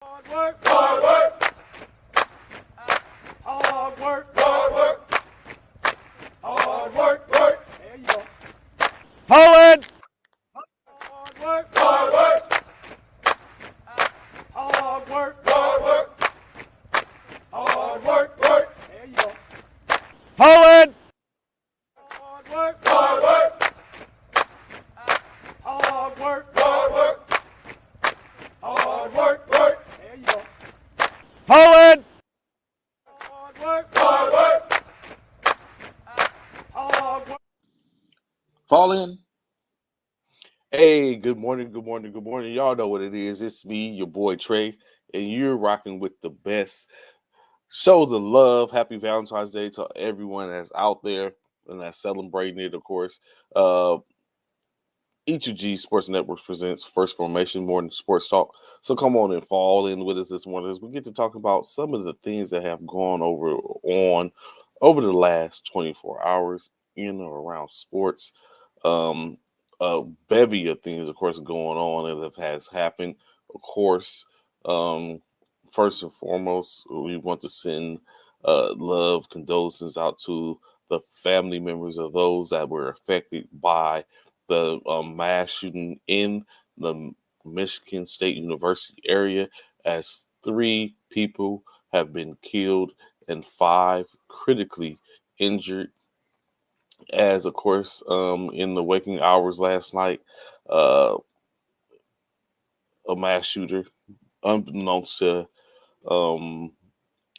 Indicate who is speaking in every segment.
Speaker 1: Hard work, hard work, hard work, hard work, hard work, work. There you go.
Speaker 2: Forward!
Speaker 1: Hard work, hard work, hard work, hard work, hard work, work. There you go.
Speaker 2: Forward!
Speaker 1: Hard work, hard work, hard work, hard work, hard work, work. There you go.
Speaker 2: Forward!
Speaker 1: Hard work, hard work, hard work.
Speaker 3: Fall in.
Speaker 2: Hey, good morning, good morning, good morning. Y'all know what it is. It's me, your boy Trey, and you're rocking with the best. Show the love. Happy Valentine's Day to everyone that's out there and that's celebrating it, of course. E2G Sports Network presents First Formation Morning Sports Talk. So come on and fall in with us this morning as we get to talk about some of the things that have gone over the last 24 hours in or around sports. A bevy of things, of course, going on that has happened. Of course, first and foremost, we want to send love, condolences out to the family members of those that were affected by the mass shooting in the Michigan State University area, as 3 people have been killed and 5 critically injured. As of course, in the waking hours last night, uh, a mass shooter, unbeknownst to um,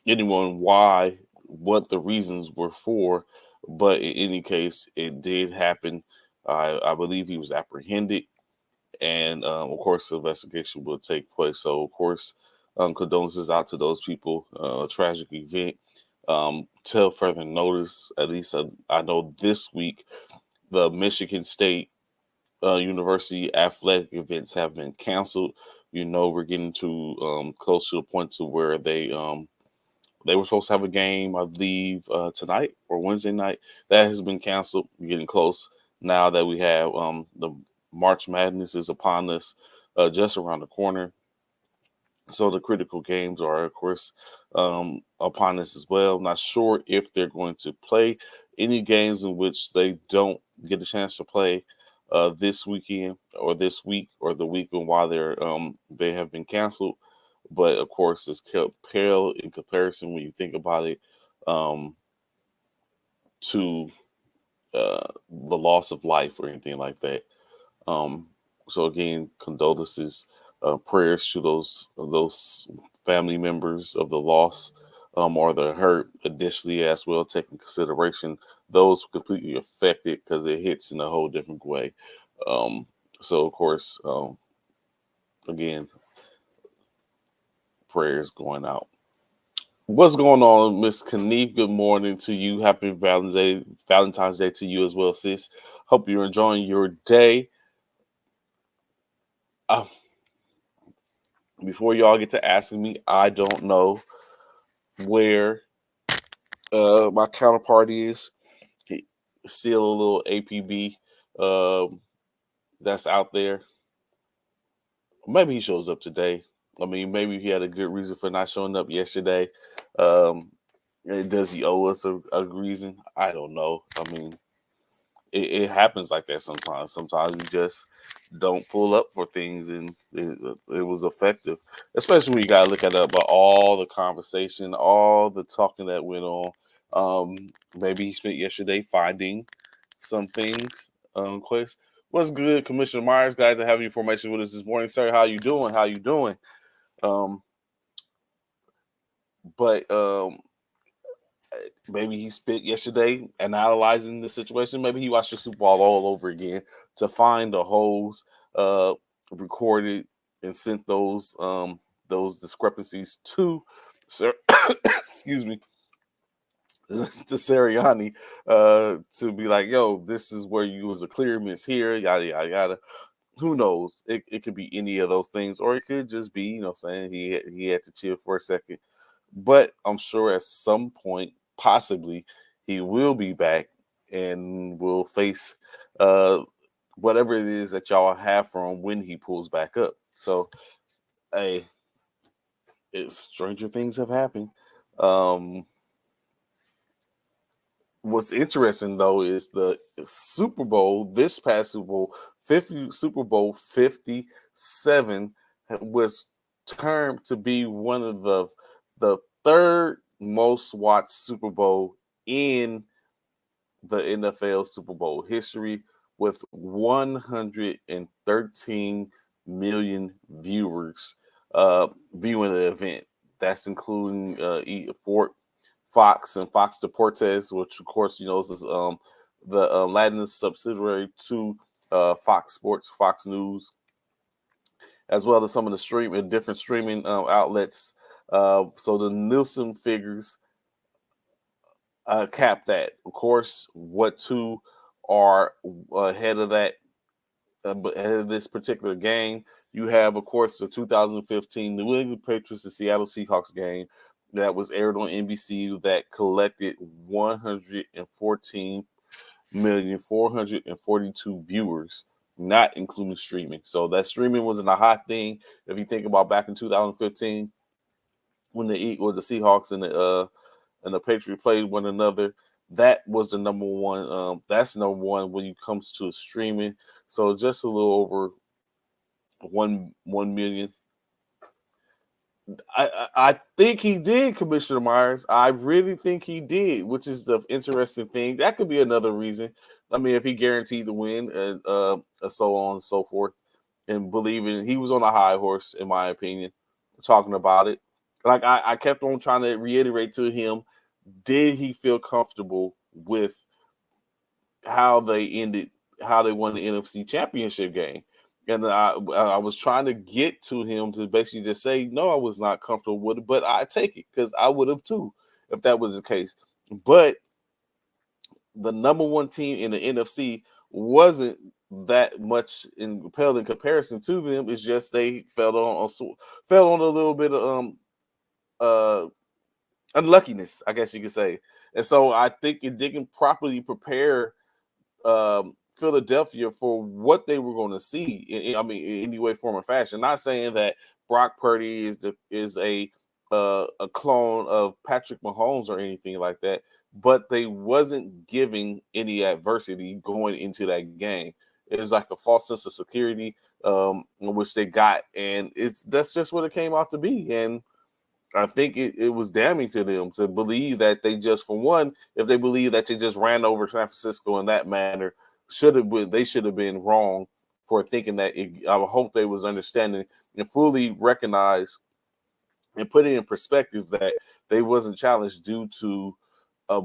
Speaker 2: anyone, what the reasons were for, but in any case, it did happen. I believe he was apprehended, and of course, the investigation will take place. So, of course, condolences out to those people. Tragic event. Till further notice, at least I know this week, the Michigan State University athletic events have been canceled. You know, we're getting to close to the point to where they were supposed to have a game, I believe, tonight or Wednesday night. That has been canceled. We're getting close now that we have the March Madness is upon us, just around the corner. So the critical games are, of course, upon us as well. Not sure if they're going to play any games in which they don't get a chance to play this weekend or this week or the weekend while they have been canceled. But of course, it's pale in comparison when you think about it, um, to the loss of life or anything like that. Um, so again, condolences, prayers to those family members of the loss, or the hurt. Additionally, as well, taking consideration those completely affected because it hits in a whole different way. Um, so of course, again, prayers going out. What's going on, Miss Kanique? Good morning to you. Happy Valentine's Day to you as well, sis. Hope you're enjoying your day. Uh, Before y'all get to asking me, I don't know where my counterpart is. He, still a little APB that's out there. Maybe he shows up today. I mean, maybe he had a good reason for not showing up yesterday. Um, does he owe us a reason? I don't know. I mean, it happens like that sometimes. Sometimes we just don't pull up for things, and it was effective. Especially when you got to look at it about all the conversation, all the talking that went on. Um, Maybe he spent yesterday finding some things. Quiz. What's good, Commissioner Myers? Glad to have you information with us this morning, sir. How you doing? How you doing? Um, but maybe he spent yesterday analyzing the situation. Maybe he watched the Super Bowl all over again to find the holes, recorded and sent those discrepancies to sir excuse me, to Sirianni, to be like, yo, this is where you was a clear miss here, yada yada yada. Who knows? It could be any of those things, or it could just be, saying he had to chill for a second. But I'm sure at some point, possibly, he will be back and will face uh, whatever it is that y'all have for him when he pulls back up. So, hey, Stranger things have happened. Um, what's interesting though is the Super Bowl, this past Super Bowl 57 was termed to be one of the third most watched Super Bowl in the NFL Super Bowl history, with 113 million viewers viewing the event. That's including Fox and Fox Deportes, which of course is the Latin subsidiary to Fox Sports, Fox News, as well as some of the different streaming outlets. So the Nielsen figures cap that. Of course, what two are ahead of that, ahead of this particular game? You have, of course, the 2015 New England Patriots and Seattle Seahawks game that was aired on NBC that collected 114,442 viewers, not including streaming. So that streaming wasn't a hot thing. If you think about back in 2015 when the Seahawks and the Patriots played one another, that was the number one. That's number one when it comes to streaming. So just a little over 1 million. I think he did, Commissioner Myers. I really think he did, which is the interesting thing. That could be another reason. I mean, if he guaranteed to win and so on and so forth, and believing he was on a high horse, in my opinion, talking about it. Like I kept on trying to reiterate to him, did he feel comfortable with how they won the NFC Championship game? And I was trying to get to him to basically just say, no, I was not comfortable with it, but I take it because I would have too if that was the case. But the number one team in the NFC wasn't that much in comparison to them. It's just they fell on a little bit of unluckiness, I guess you could say. And so I think it didn't properly prepare Philadelphia for what they were going to see. In any way, form, or fashion. Not saying that Brock Purdy is a clone of Patrick Mahomes or anything like that, but they wasn't giving any adversity going into that game. It was like a false sense of security, which they got, and that's just what it came out to be. And I think it was damning to them to believe that if they believe that they just ran over San Francisco in that manner, they should have been wrong for thinking that. I hope they was understanding and fully recognize and put it in perspective that they wasn't challenged due to a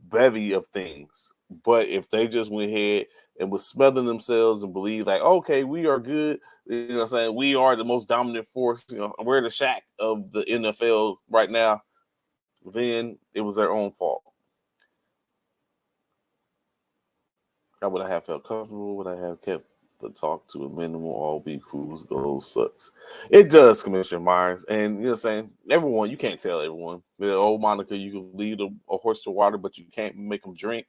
Speaker 2: bevy of things. But if they just went ahead and was smothering themselves and believe like, okay, we are good, what I'm saying, we are the most dominant force, we're the Shaq of the NFL right now, then it was their own fault. How would I have felt comfortable? Would I have kept the talk to a minimum? All be fools goal sucks. It does, Commissioner Myers. And what I'm saying, everyone, you can't tell everyone. The old Monica, you can lead a horse to water, but you can't make them drink.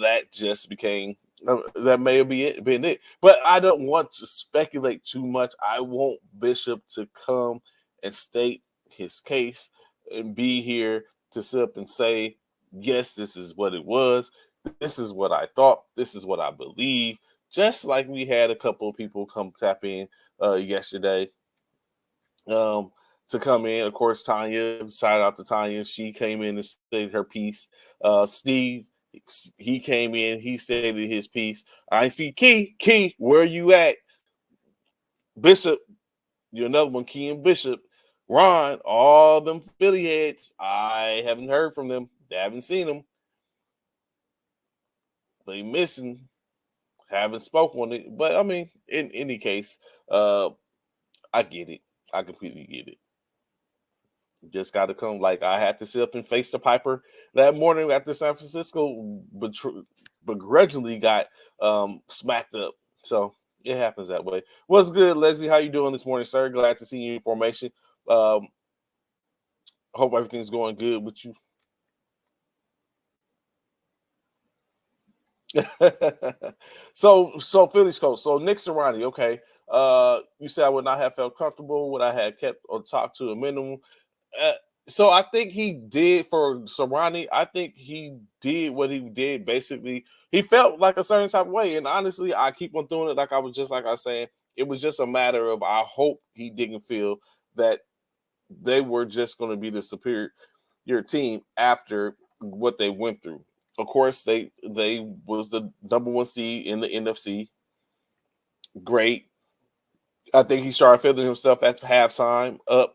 Speaker 2: That just became that may have been it. But I don't want to speculate too much. I want Bishop to come and state his case and be here to sit up and say, yes, this is what it was. This is what I thought. This is what I believe. Just like we had a couple of people come tap in yesterday to come in. Of course, Tanya, shout out to Tanya. She came in and stated her piece. Steve, he came in. He stated his piece. I see Key, where you at? Bishop, you're another one. Key and Bishop. Ron, all them Philly heads. I haven't heard from them. I haven't seen them. They missing. Haven't spoken on it. But I mean, in any case, I get it. I completely get it. Just got to come. Like I had to sit up and face the Piper that morning after San Francisco begrudgingly got smacked up. So it happens that way. What's good, Leslie? How you doing this morning, sir? Glad to see you in formation. Hope everything's going good with you. so Phillies coach. So Nick Sirianni, okay. You said I would not have felt comfortable. Would I have kept or talked to a minimum? Uh, so I think he did for Serrani. I think he did what he did. Basically, he felt like a certain type of way, and honestly, I keep on doing it. Like I was saying, it was just a matter of I hope he didn't feel that they were just going to be the superior team after what they went through. Of course, they was the number one seed in the NFC. Great. I think he started feeling himself at halftime uh,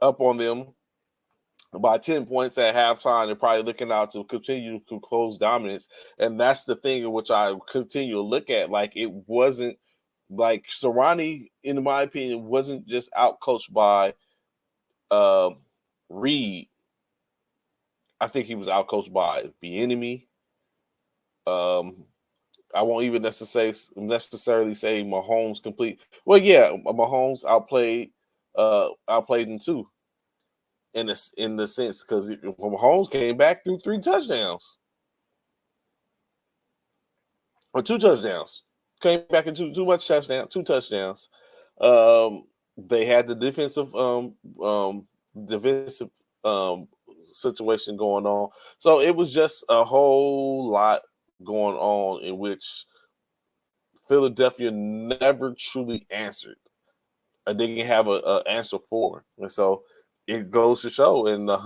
Speaker 2: up on them by 10 points at halftime. They're probably looking out to continue to close dominance. And that's the thing in which I continue to look at. Like, it wasn't like Serrani, in my opinion, wasn't just outcoached by Reed. I think he was outcoached by the enemy. I won't even necessarily say Mahomes complete. Well, yeah, Mahomes outplayed him too in the sense because Mahomes came back through 3 touchdowns or 2 touchdowns. Came back in 2 touchdowns. They had the defensive situation going on, so it was just a whole lot going on in which Philadelphia never truly answered. I didn't have a answer for, and so it goes to show in just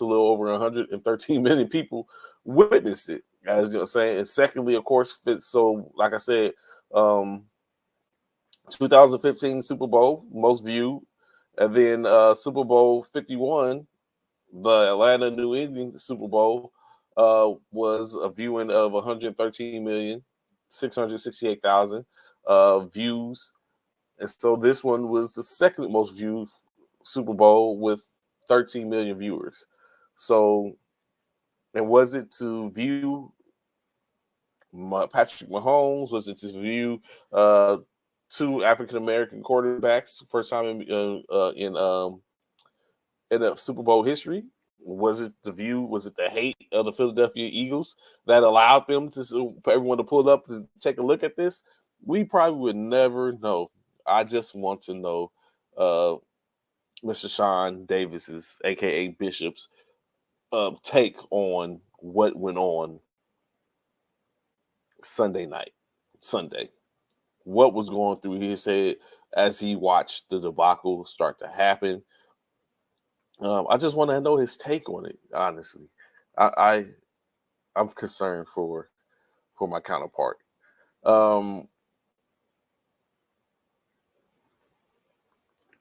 Speaker 2: a little over 113 million people witnessed it. As you're saying, and secondly, of course, so like I said, 2015 Super Bowl most viewed, and then Super Bowl 51, the Atlanta New England Super Bowl, was a viewing of 113,668,000 views. And so this one was the second most viewed Super Bowl with 13 million viewers. So, and was it to view Patrick Mahomes? Was it to view 2 African American quarterbacks first time in a Super Bowl history? Was it the hate of the Philadelphia Eagles that allowed them for everyone to pull up and take a look at this? We probably would never know. I just want to know Mr. Sean Davis's, aka Bishop's, take on what went on Sunday. What was going through his head as he watched the debacle start to happen. I just want to know his take on it. Honestly, I'm concerned for my counterpart.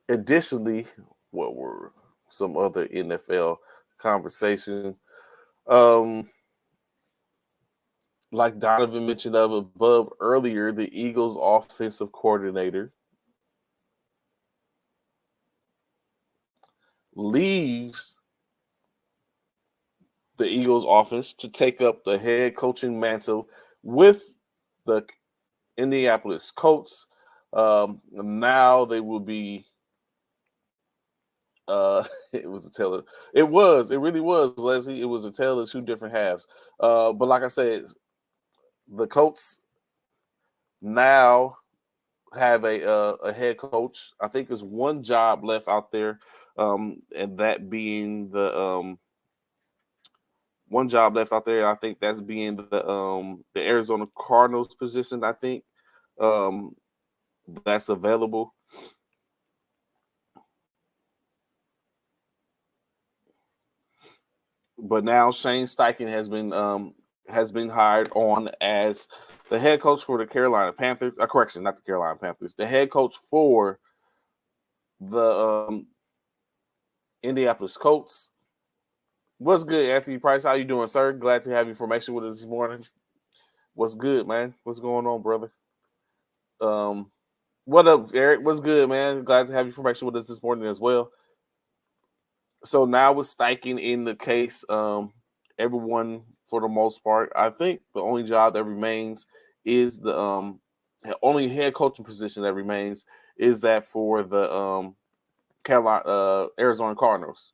Speaker 2: Additionally, what were some other NFL conversation? Like Donovan mentioned of above earlier, the Eagles' offensive coordinator leaves the Eagles offense to take up the head coaching mantle with the Indianapolis Colts. Now they will be it was a tale. It really was, Leslie. It was a tale of 2 different halves. But like I said, the Colts now have a head coach. I think there's 1 job left out there, and that being the 1 job left out there. I think that's being the Arizona Cardinals position. I think that's available. But now Shane Steichen has been hired on as the head coach for the Carolina Panthers. Correction, not the Carolina Panthers. The head coach for the Indianapolis Colts. What's good, Anthony Price? How you doing, sir? Glad to have information with us this morning. What's good, man? What's going on, brother? What up, Eric? What's good, man? Glad to have information with us this morning as well. So now with Steichen in the case, everyone for the most part, I think the only job that remains is the only head coaching position that remains is that for the Arizona Cardinals.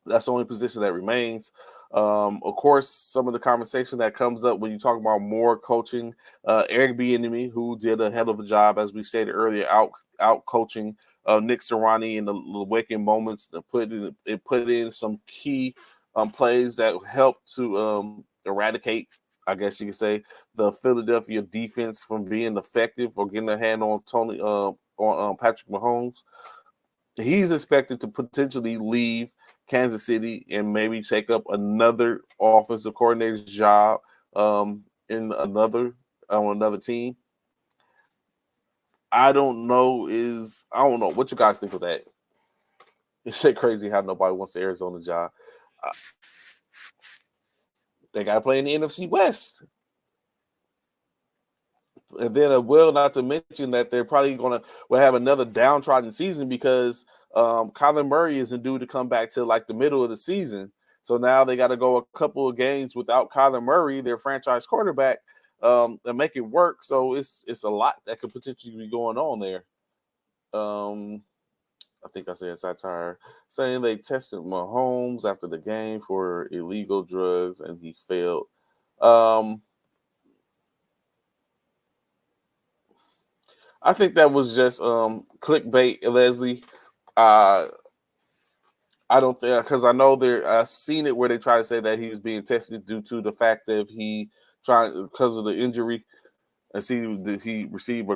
Speaker 2: That's the only position that remains. Of course, some of the conversation that comes up when you talk about more coaching, Eric Bieniemy, who did a hell of a job, as we stated earlier, out coaching Nick Sirianni in the waking moments, to put in some key plays that helped to eradicate, I guess you could say, the Philadelphia defense from being effective or getting a hand on Patrick Mahomes. He's expected to potentially leave Kansas City and maybe take up another offensive coordinator's job in another team. I don't know what you guys think of that. It's shit crazy how nobody wants the Arizona job. Uh, they got to play in the NFC West. And then not to mention that they're probably will have another downtrodden season because Kyler Murray isn't due to come back till like the middle of the season. So now they got to go a couple of games without Kyler Murray, their franchise quarterback, and make it work. So it's a lot that could potentially be going on there. I think I said satire, saying they tested Mahomes after the game for illegal drugs and he failed. I think that was just clickbait, Leslie. I don't think, because I know I've seen it where they try to say that he was being tested due to the fact that because of the injury, and see did he receive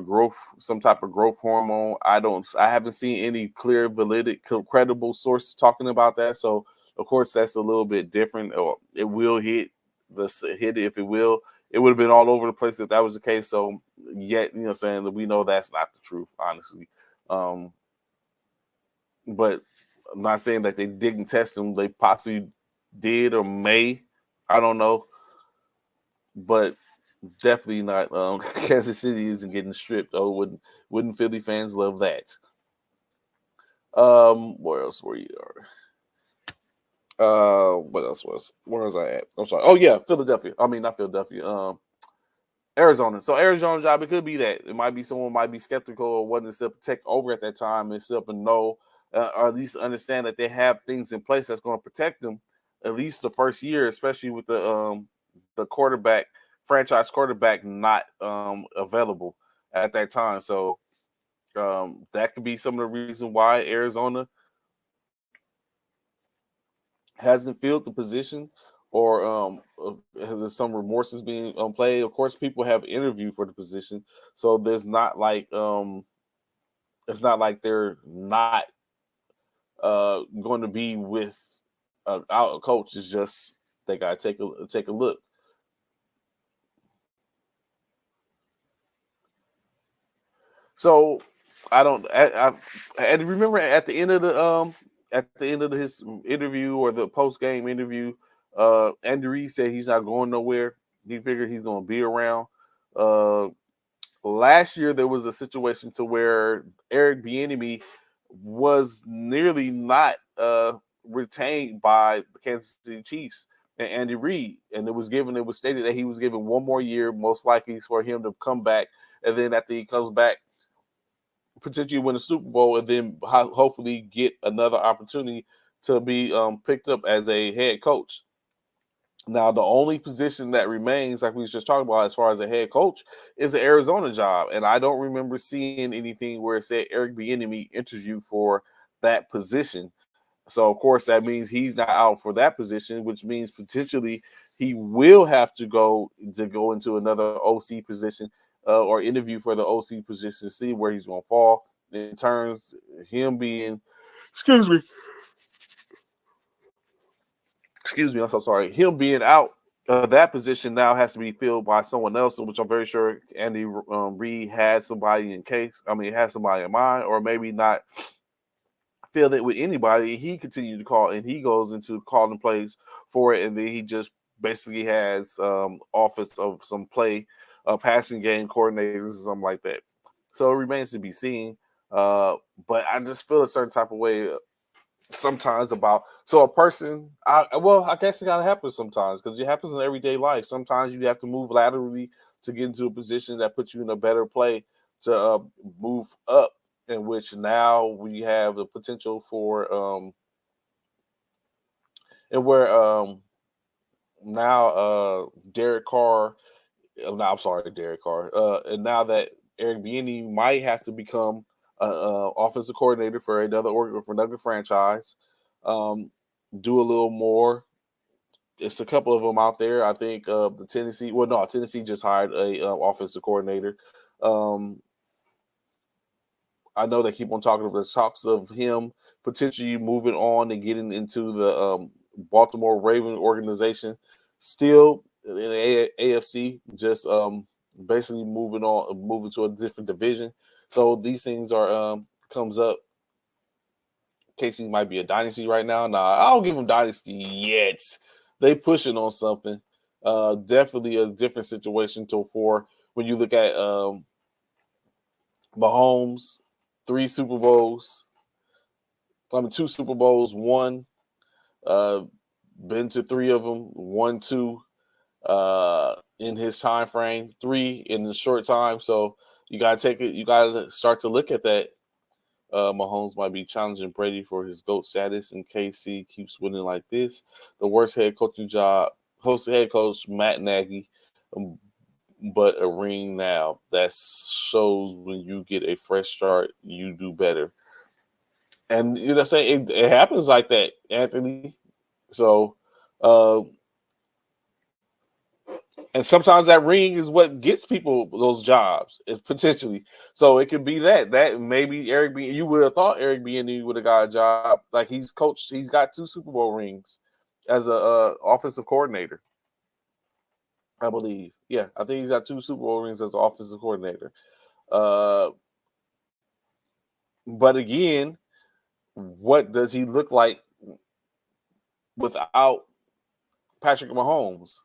Speaker 2: some type of growth hormone. I haven't seen any clear, valid, credible source talking about that. So of course that's a little bit different. Or it will hit if it will. It would have been all over the place if that was the case. So yet, saying that we know that's not the truth, honestly. But I'm not saying that they didn't test him. They possibly did or may. I don't know. But definitely not. Kansas City isn't getting stripped. Oh, wouldn't Philly fans love that? Where else were you? What else where was I at? I'm sorry. Oh yeah, Philadelphia. I mean, not Philadelphia. Arizona. So Arizona job, it could be that it might be someone might be skeptical or wasn't to take over at that time and still know or at least understand that they have things in place that's going to protect them at least the first year, especially with the franchise quarterback not available at that time. So that could be some of the reason why Arizona hasn't filled the position, or there's some remorses being played. Of course, people have interviewed for the position, so there's not like it's not like they're not going to be with out a coach. It's just they got to take a look. So I don't. And remember at the end of his interview or the post game interview, Andy Reid said he's not going nowhere. He figured he's going to be around. Last year there was a situation to where Eric Bieniemy was nearly not retained by the Kansas City Chiefs and Andy Reid, and it was stated that he was given one more year, most likely for him to come back, and then after he comes back, potentially win a Super Bowl, and then hopefully get another opportunity to be picked up as a head coach. Now, the only position that remains, like we was just talking about, as far as a head coach, is the Arizona job, and I don't remember seeing anything where it said Eric Bieniemy interviewed for that position. So, of course, that means he's not out for that position, which means potentially he will have to go into another OC position or interview for the OC position to see where he's going to fall. In terms him being, excuse me, I'm so sorry. Him being out that position now has to be filled by someone else, which I'm very sure Andy Reid has somebody has somebody in mind, or maybe not filled it with anybody. He continued to call, and he goes into calling plays for it, and then he just basically has office of some passing game coordinators or something like that. So it remains to be seen. But I just feel a certain type of way sometimes about a person. I guess it gotta happen sometimes because it happens in everyday life. Sometimes you have to move laterally to get into a position that puts you in a better play to move up, in which now we have the potential for and where now Derek Carr. No, I'm sorry, Derek Carr. And now that Eric Bieniemy might have to become offensive coordinator for another franchise, um, do a little more. It's a couple of them out there. I think the Tennessee. Well, no, Tennessee just hired a offensive coordinator. Um, I know they keep on talking about the talks of him potentially moving on and getting into the Baltimore Raven organization. Still in the AFC, just basically moving to a different division. So these things are comes up. Casey might be a dynasty right now. Nah, I don't give them dynasty yet. They pushing on something. Definitely a different situation to for when you look at Mahomes, 3 Super Bowls. I mean, 2 Super Bowls, one. Uh, been to 3 of them, won two in his time frame, three in the short time. So you gotta take it. You gotta start to look at that. Mahomes might be challenging Brady for his GOAT status in case he keeps winning like this. The worst head coaching job, host head coach Matt Nagy, but a ring now. That shows when you get a fresh start, you do better. And you know, saying it happens like that, Anthony. So, uh, and sometimes that ring is what gets people those jobs. It's potentially so it could be that maybe Eric B. You would have thought Eric B. would have got a job. Like he's coached, he's got 2 Super Bowl rings as a offensive coordinator. I believe, yeah, I think he's got 2 Super Bowl rings as an offensive coordinator. Uh, but again, what does he look like without Patrick Mahomes?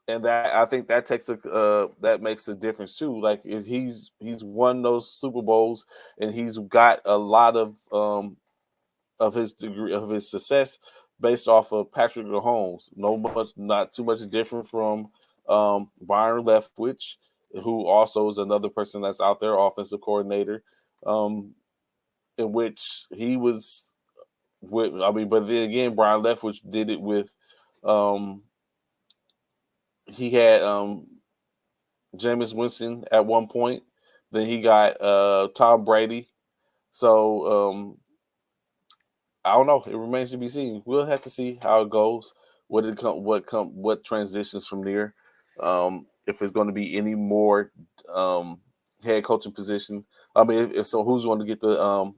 Speaker 2: And that I think that takes that makes a difference too. Like if he's won those Super Bowls and he's got a lot of his degree of his success based off of Patrick Mahomes. No much, not too much different from Byron Leftwich, who also is another person that's out there, offensive coordinator, um, in which he was with. I mean, but then again, Brian Leftwich did it with. Um, he had Jameis Winston at one point. Then he got Tom Brady. So I don't know. It remains to be seen. We'll have to see how it goes. What transitions from there. If it's going to be any more head coaching position. I mean, if so, who's going to get the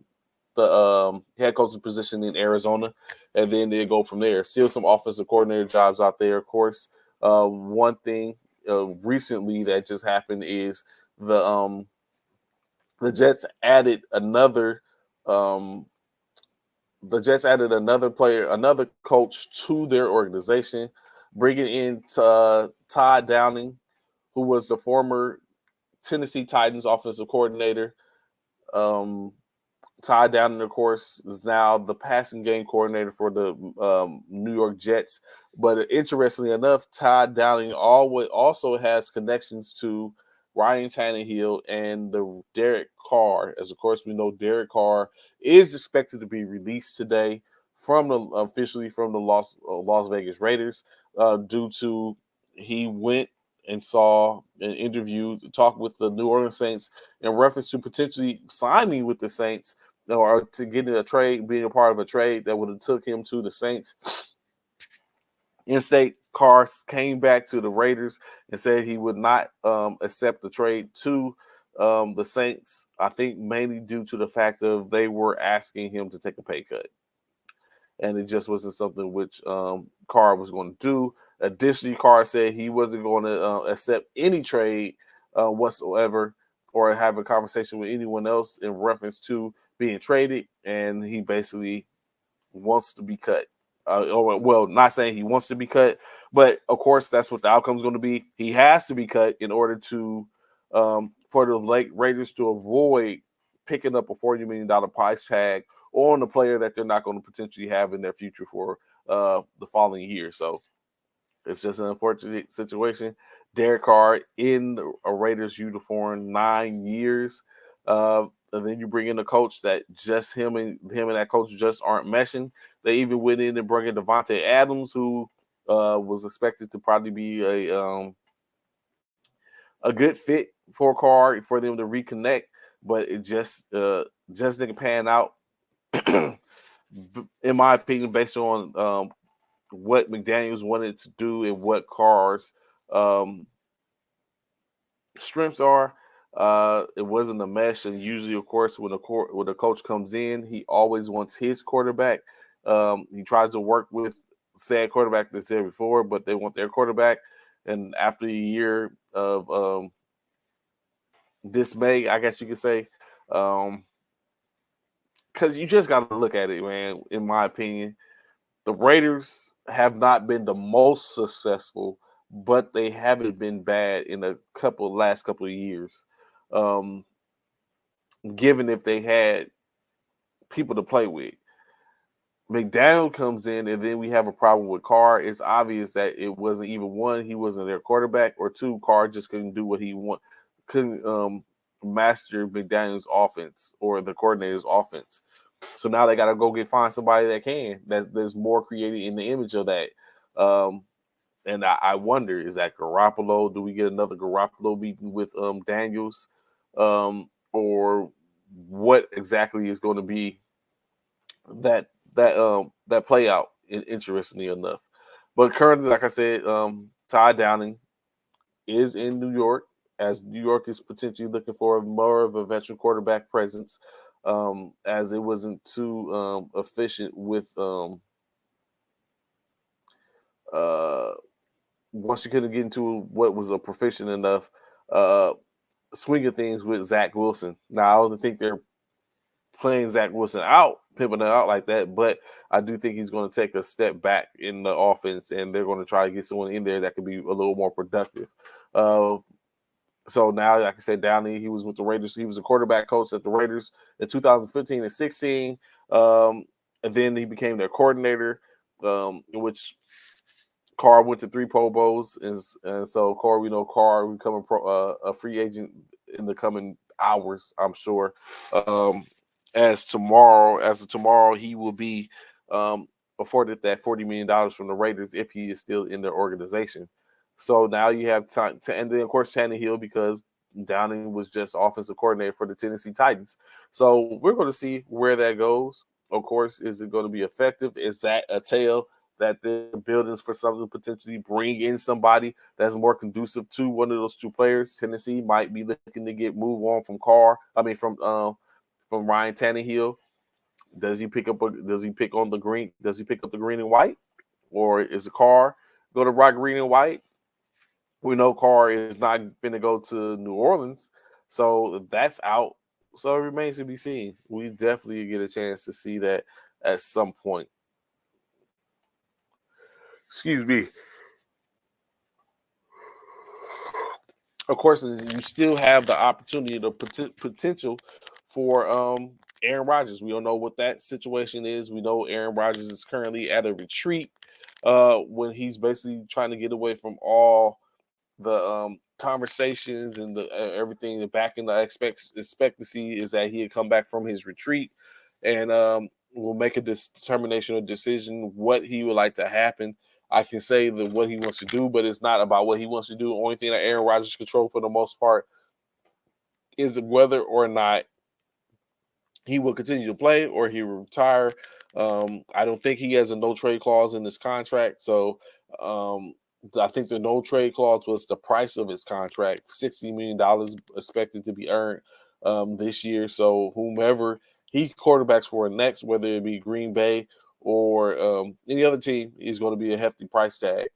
Speaker 2: head coaching position in Arizona, and then they go from there. Still some offensive coordinator jobs out there, of course. One thing recently that just happened is the um, the Jets added another um, player, another coach to their organization, bringing in Todd Downing, who was the former Tennessee Titans offensive coordinator. Um, Ty Downing, of course, is now the passing game coordinator for the New York Jets. But interestingly enough, Ty Downing always also has connections to Ryan Tannehill and the Derek Carr. As of course, we know Derek Carr is expected to be released today from the officially from the Las Vegas Raiders due to he went and saw an interview, talk with the New Orleans Saints in reference to potentially signing with the Saints or to getting a trade, being a part of a trade that would have took him to the Saints. In-state Carr came back to the Raiders and said he would not accept the trade to the Saints. I think mainly due to the fact of they were asking him to take a pay cut, and it just wasn't something which Carr was going to do. Additionally, Carr said he wasn't going to accept any trade whatsoever or have a conversation with anyone else in reference to being traded, and he basically wants to be cut. Well, not saying he wants to be cut, but of course that's what the outcome is going to be. He has to be cut in order to for the Raiders to avoid picking up a $40 million price tag on a player that they're not going to potentially have in their future for the following year. So it's just an unfortunate situation. Derek Carr in a Raiders uniform, 9 years. And then you bring in a coach that just him and that coach just aren't meshing. They even went in and brought in Devontae Adams, who was expected to probably be a good fit for Carr for them to reconnect, but it just didn't pan out. In my opinion, based on what McDaniels wanted to do and what Carr's um, strengths are. It wasn't a mesh, and usually, of course, when a coach comes in, he always wants his quarterback. He tries to work with said quarterback that's there before, but they want their quarterback. And after a year of dismay, I guess you could say, because you just got to look at it, man. In my opinion, the Raiders have not been the most successful, but they haven't been bad in the last couple of years. Um, Given if they had people to play with. McDaniel comes in, and then we have a problem with Carr. It's obvious that it wasn't even one, he wasn't their quarterback, or two, Carr just couldn't do what he couldn't master McDaniel's offense or the coordinator's offense. So now they got to go find somebody that can, that's more creative in the image of that. And I wonder, is that Garoppolo? Do we get another Garoppolo meeting with Daniels? Or what exactly is going to be that play out, interestingly enough. But currently, like I said, Ty Downing is in New York, as New York is potentially looking for more of a veteran quarterback presence, as it wasn't too efficient with once you couldn't get into what was a proficient enough swing of things with Zach Wilson. Now, I don't think they're playing Zach Wilson out, pimping it out like that, but I do think he's going to take a step back in the offense, and they're going to try to get someone in there that could be a little more productive. So now, like I said, Downey, he was with the Raiders. He was a quarterback coach at the Raiders in 2015 and 16, and then he became their coordinator, in which Carr went to 3 Pro Bowls, and so Carr, we know Carr becoming a free agent in the coming hours, I'm sure. As of tomorrow, he will be afforded that $40 million from the Raiders if he is still in their organization. So now you have time to, and then of course Tannehill, because Downing was just offensive coordinator for the Tennessee Titans. So we're going to see where that goes. Of course, is it going to be effective? Is that a tale that they're building for something to potentially bring in somebody that's more conducive to one of those two players? Tennessee might be looking to move on from Ryan Tannehill. Does he pick up the green? Does he pick up the green and white? Or is the Carr go to rock green and white? We know Carr is not going to go to New Orleans, so that's out. So it remains to be seen. We definitely get a chance to see that at some point. Excuse me. Of course, you still have the opportunity, the potential for Aaron Rodgers. We don't know what that situation is. We know Aaron Rodgers is currently at a retreat when he's basically trying to get away from all the conversations and the everything. The back in the expectancy is that he'd come back from his retreat and will make a determination or decision what he would like to happen. I can say that what he wants to do, but it's not about what he wants to do. The only thing that Aaron Rodgers controls for the most part is whether or not he will continue to play or he will retire. I don't think he has a no trade clause in his contract. So I think the no trade clause was the price of his contract, $60 million expected to be earned this year. So whomever he quarterbacks for next, whether it be Green Bay or any other team, is going to be a hefty price tag.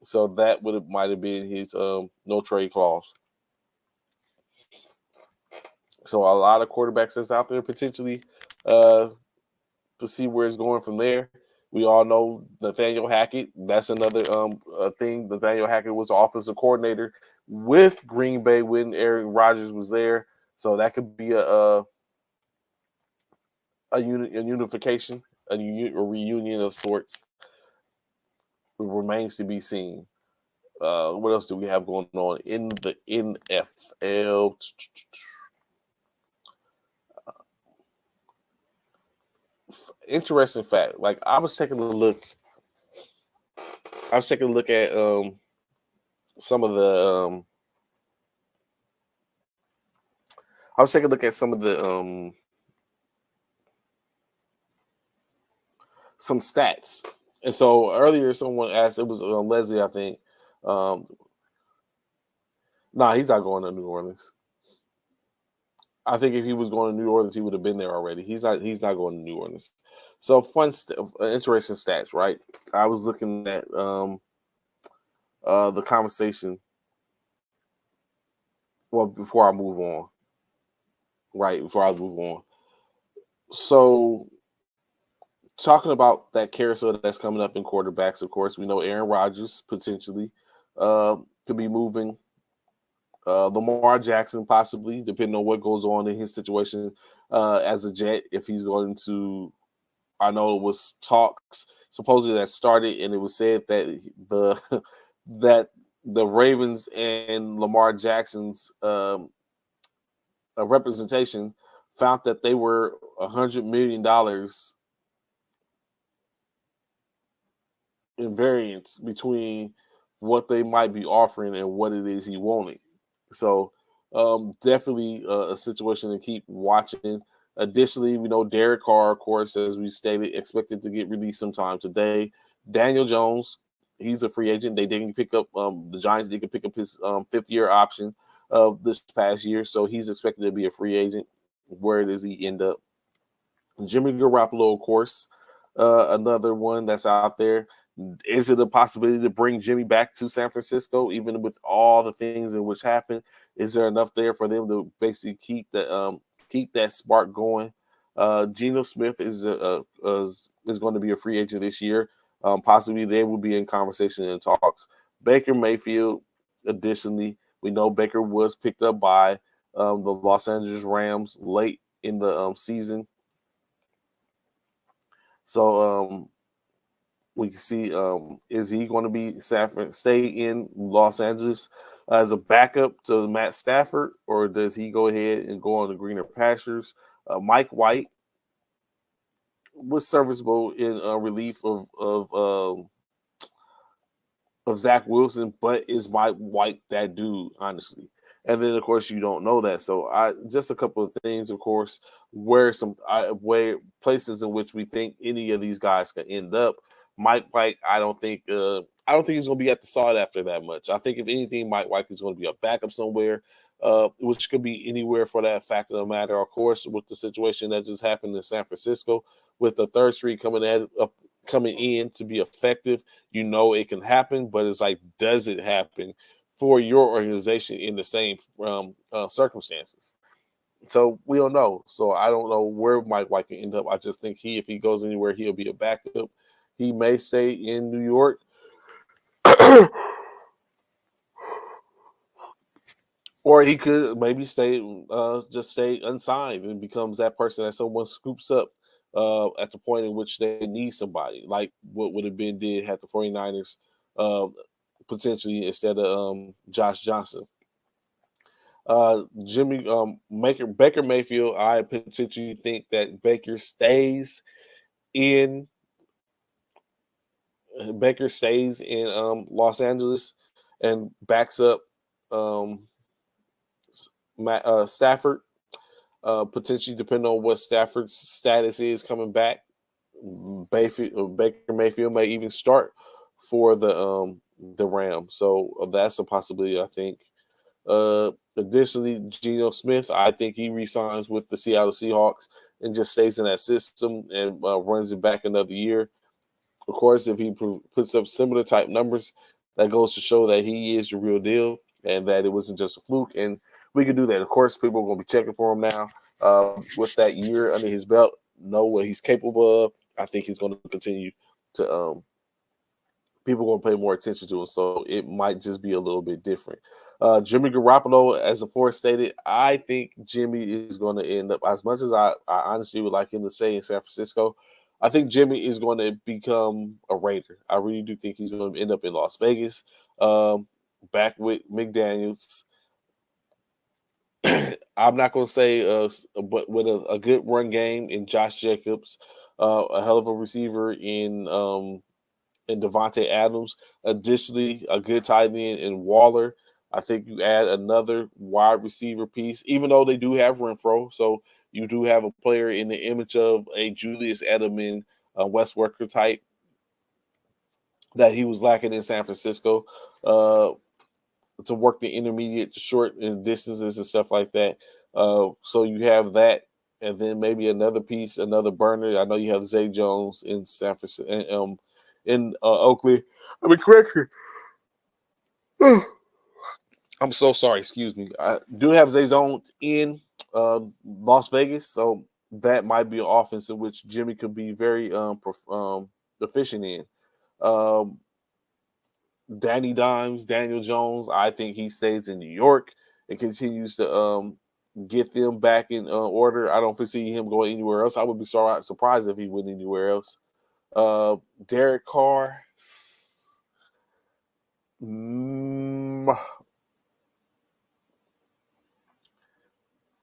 Speaker 2: So that might have been his no trade clause. So a lot of quarterbacks that's out there potentially to see where it's going from there. We all know Nathaniel Hackett. That's another thing. Nathaniel Hackett was offensive coordinator with Green Bay when Aaron Rodgers was there. So that could be a unification, a reunion of sorts. It remains to be seen. What else do we have going on in the NFL? Interesting fact. Like I was taking a look. I was taking a look at some of the I was taking a look at some of the some stats. And so earlier, someone asked, it was Leslie, I think. Nah, he's not going to New Orleans. I think if he was going to New Orleans, he would have been there already. He's not. He's not going to New Orleans. So interesting stats, right? I was looking at the conversation. Well, before I move on, right? Before I move on, so talking about that carousel that's coming up in quarterbacks, of course, we know Aaron Rodgers potentially could be moving. Lamar Jackson possibly, depending on what goes on in his situation as a Jet, if he's going to. I know it was talks supposedly that started, and it was said that that the Ravens and Lamar Jackson's representation found that they were $100 million in variance between what they might be offering and what it is he wanted. So definitely a situation to keep watching. Additionally, we know Derek Carr, of course, as we stated, expected to get released sometime today. Daniel Jones, he's a free agent. They didn't pick up the Giants. They could pick up his fifth-year option this past year, so he's expected to be a free agent. Where does he end up? Jimmy Garoppolo, of course, another one that's out there. Is it a possibility to bring Jimmy back to San Francisco, even with all the things in which happened? Is there enough there for them to basically keep that spark going? Geno Smith is going to be a free agent this year. Possibly they will be in conversation and talks. Baker Mayfield, additionally, we know Baker was picked up by the Los Angeles Rams late in the season. So we can see is he going to be stay in Los Angeles as a backup to Matt Stafford, or does he go ahead and go on the greener pastures? Mike White was serviceable in relief of Zach Wilson, but is Mike White that dude, honestly? And then, of course, you don't know that. So, just a couple of things, of course, where places in which we think any of these guys can end up. Mike White, I don't think he's going to be at the side after that much. I think if anything, Mike White is going to be a backup somewhere, which could be anywhere for that fact of the matter. Of course, with the situation that just happened in San Francisco, with the third street coming in to be effective, you know it can happen, but it's like, does it happen for your organization in the same circumstances? So we don't know. So I don't know where Mike White can end up. I just think if he goes anywhere, he'll be a backup. He may stay in New York. Or he could maybe just stay unsigned and becomes that person that someone scoops up at the point in which they need somebody, like what would have been did had the 49ers potentially instead of Josh Johnson. Baker Mayfield, I potentially think that Baker stays in Los Angeles and backs up Stafford, potentially depending on what Stafford's status is coming back. Baker Mayfield may even start for the Rams, so that's a possibility, I think. Additionally, Geno Smith, I think he resigns with the Seattle Seahawks and just stays in that system and runs it back another year. Of course, if he puts up similar type numbers, that goes to show that he is the real deal and that it wasn't just a fluke. And we can do that. Of course, people are going to be checking for him now with that year under his belt, know what he's capable of. I think he's going to continue to people going to pay more attention to him. So it might just be a little bit different. Jimmy Garoppolo, as the fourth stated, I think Jimmy is going to end up, as much as I honestly would like him to stay in San Francisco, I think Jimmy is going to become a Raider. I really do think he's going to end up in Las Vegas, back with McDaniels. I'm not going to say, but with a good run game in Josh Jacobs, a hell of a receiver in and Devontae Adams. Additionally, a good tight end in Waller. I think you add another wide receiver piece, even though they do have Renfro. So you do have a player in the image of a Julius Edelman, Wes Welker type that he was lacking in San Francisco to work the intermediate, short and distances and stuff like that. So you have that, and then maybe another piece, another burner. I know you have Zay Jones in San Francisco, in Oakley. I mean, correct me. I'm so sorry. Excuse me. I do have Zay Jones in Las Vegas, so that might be an offense in which Jimmy could be very efficient in. Um, Daniel Jones, I think he stays in New York and continues to get them back in order. I don't foresee him going anywhere else. I would be surprised if he went anywhere else. Derek Carr.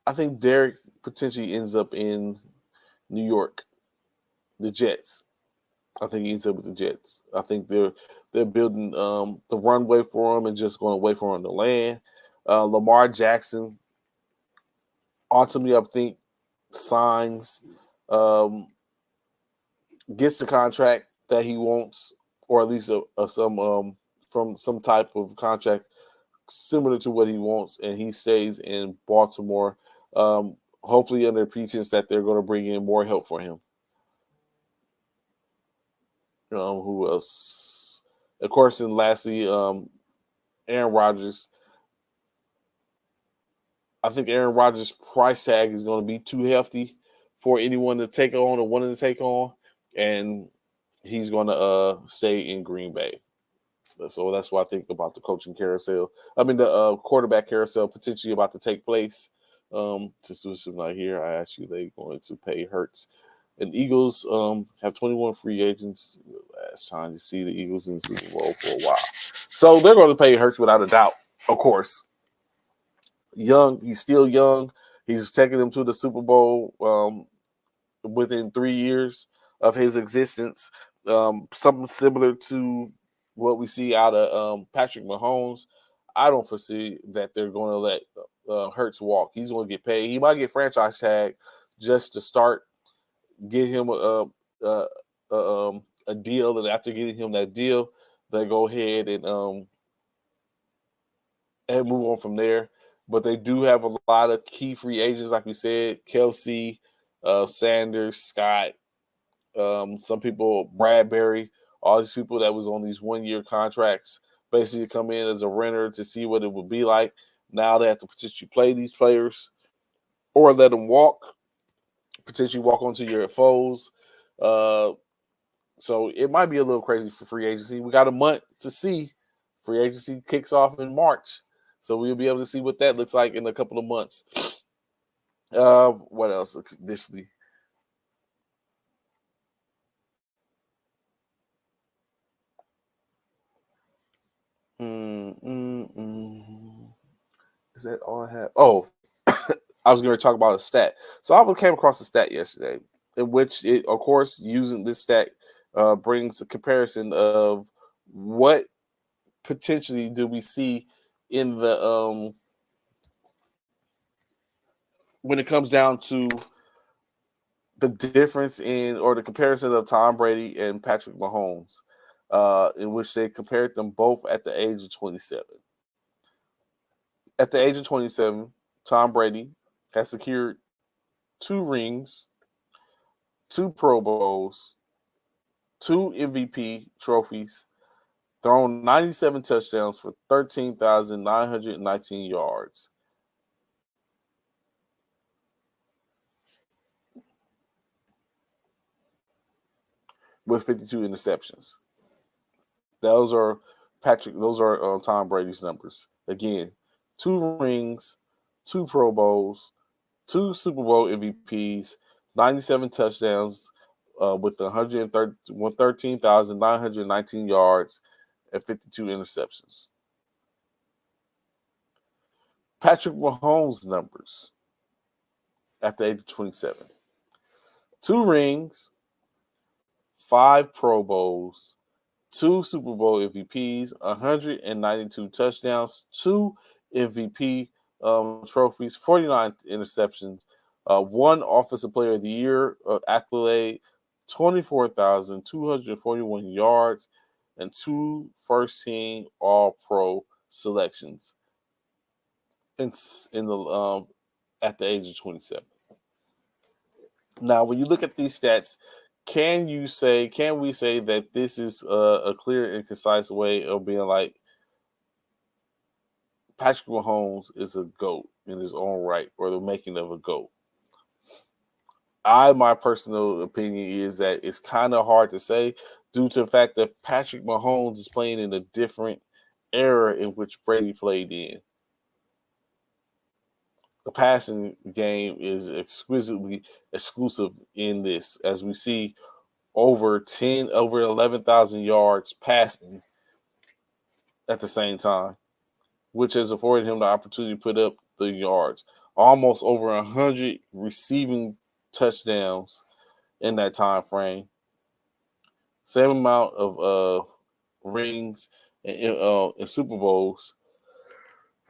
Speaker 2: I think Derek potentially ends up in New York, the Jets. I think he ends up with the Jets. I think they're building the runway for him and just going to wait for him to land. Lamar Jackson, ultimately, I think signs, gets the contract that he wants, or at least from some type of contract similar to what he wants, and he stays in Baltimore. Hopefully, under pretense that they're going to bring in more help for him. Who else? Of course, and lastly, Aaron Rodgers. I think Aaron Rodgers' price tag is going to be too hefty for anyone to take on or wanting to take on, and he's going to stay in Green Bay. So that's what I think about the coaching carousel. I mean, the quarterback carousel potentially about to take place. Just was not here. I asked you, they going to pay Hurts. And Eagles have 21 free agents. Last time you see the Eagles in the Super Bowl for a while. So they're going to pay Hurts without a doubt, of course. He's still young. He's taking them to the Super Bowl within 3 years of his existence. Something similar to what we see out of Patrick Mahomes. I don't foresee that they're going to let Hurts walk. He's going to get paid. He might get franchise tag just to start, get him a deal, and after getting him that deal, they go ahead and move on from there. But they do have a lot of key free agents, like we said, Kelsey, Sanders, Scott, some people, Bradbury, all these people that was on these 1-year contracts, basically come in as a renter to see what it would be like. Now they have to potentially play these players or let them walk, potentially walk onto your foes. So it might be a little crazy for free agency. We got a month to see. Free agency kicks off in March. So we'll be able to see what that looks like in a couple of months. What else additionally? Is that all I have? Oh, I was going to talk about a stat. So I came across a stat yesterday in which it, of course, using this stat brings a comparison of what potentially do we see in the when it comes down to the difference in or the comparison of Tom Brady and Patrick Mahomes, in which they compared them both at the age of 27. At the age of 27, Tom Brady has secured 2 rings, 2 Pro Bowls, 2 MVP trophies, thrown 97 touchdowns for 13,919 yards. With 52 interceptions. Those are Tom Brady's numbers. Again, 2 rings, 2 Pro Bowls, 2 Super Bowl MVPs, 97 touchdowns with 13,919 yards and 52 interceptions. Patrick Mahomes' numbers at the age of 27. 2 rings, 5 Pro Bowls, 2 Super Bowl MVPs, 192 touchdowns, 2 MVP trophies, 49 interceptions, 1 Offensive Player of the Year accolade, 24,241 yards, and 2 first-team All-Pro selections in the at the age of 27. Now, when you look at these stats, can we say that this is a clear and concise way of being like Patrick Mahomes is a GOAT in his own right, or the making of a GOAT? My personal opinion is that it's kind of hard to say due to the fact that Patrick Mahomes is playing in a different era in which Brady played in. The passing game is exquisitely exclusive in this, as we see over 11,000 yards passing at the same time, which has afforded him the opportunity to put up the yards. Almost over 100 receiving touchdowns in that time frame. Same amount of rings and Super Bowls,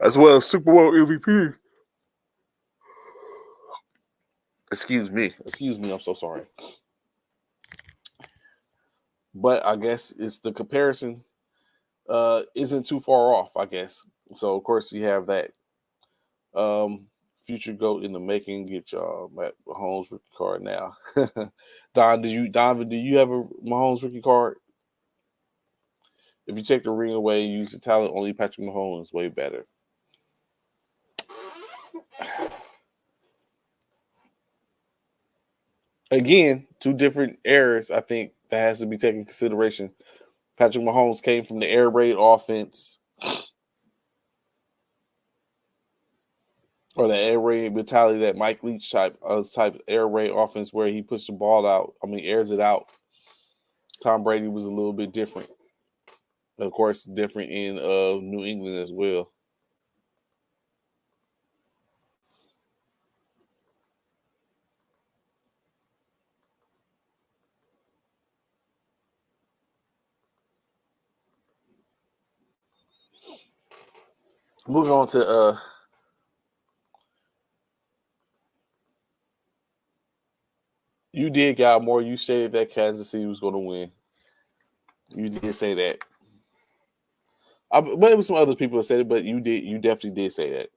Speaker 2: as well as Super Bowl MVP. Excuse me, I'm so sorry. But I guess it's the comparison isn't too far off, I guess. So, of course, you have that future GOAT in the making. Get y'all Matt Mahomes rookie card now. Donovan, do you have a Mahomes rookie card? If you take the ring away and use the talent, only Patrick Mahomes is way better. Again, 2 different eras, I think, that has to be taken into consideration. Patrick Mahomes came from the air raid offense, or the air raid mentality, that Mike Leach type air raid offense where he puts the ball out. Airs it out. Tom Brady was a little bit different. Of course, different in New England as well. Moving on to you did, Galmore. You stated that Kansas City was going to win. You did say that. But it was some other people that said it, but you definitely did say that.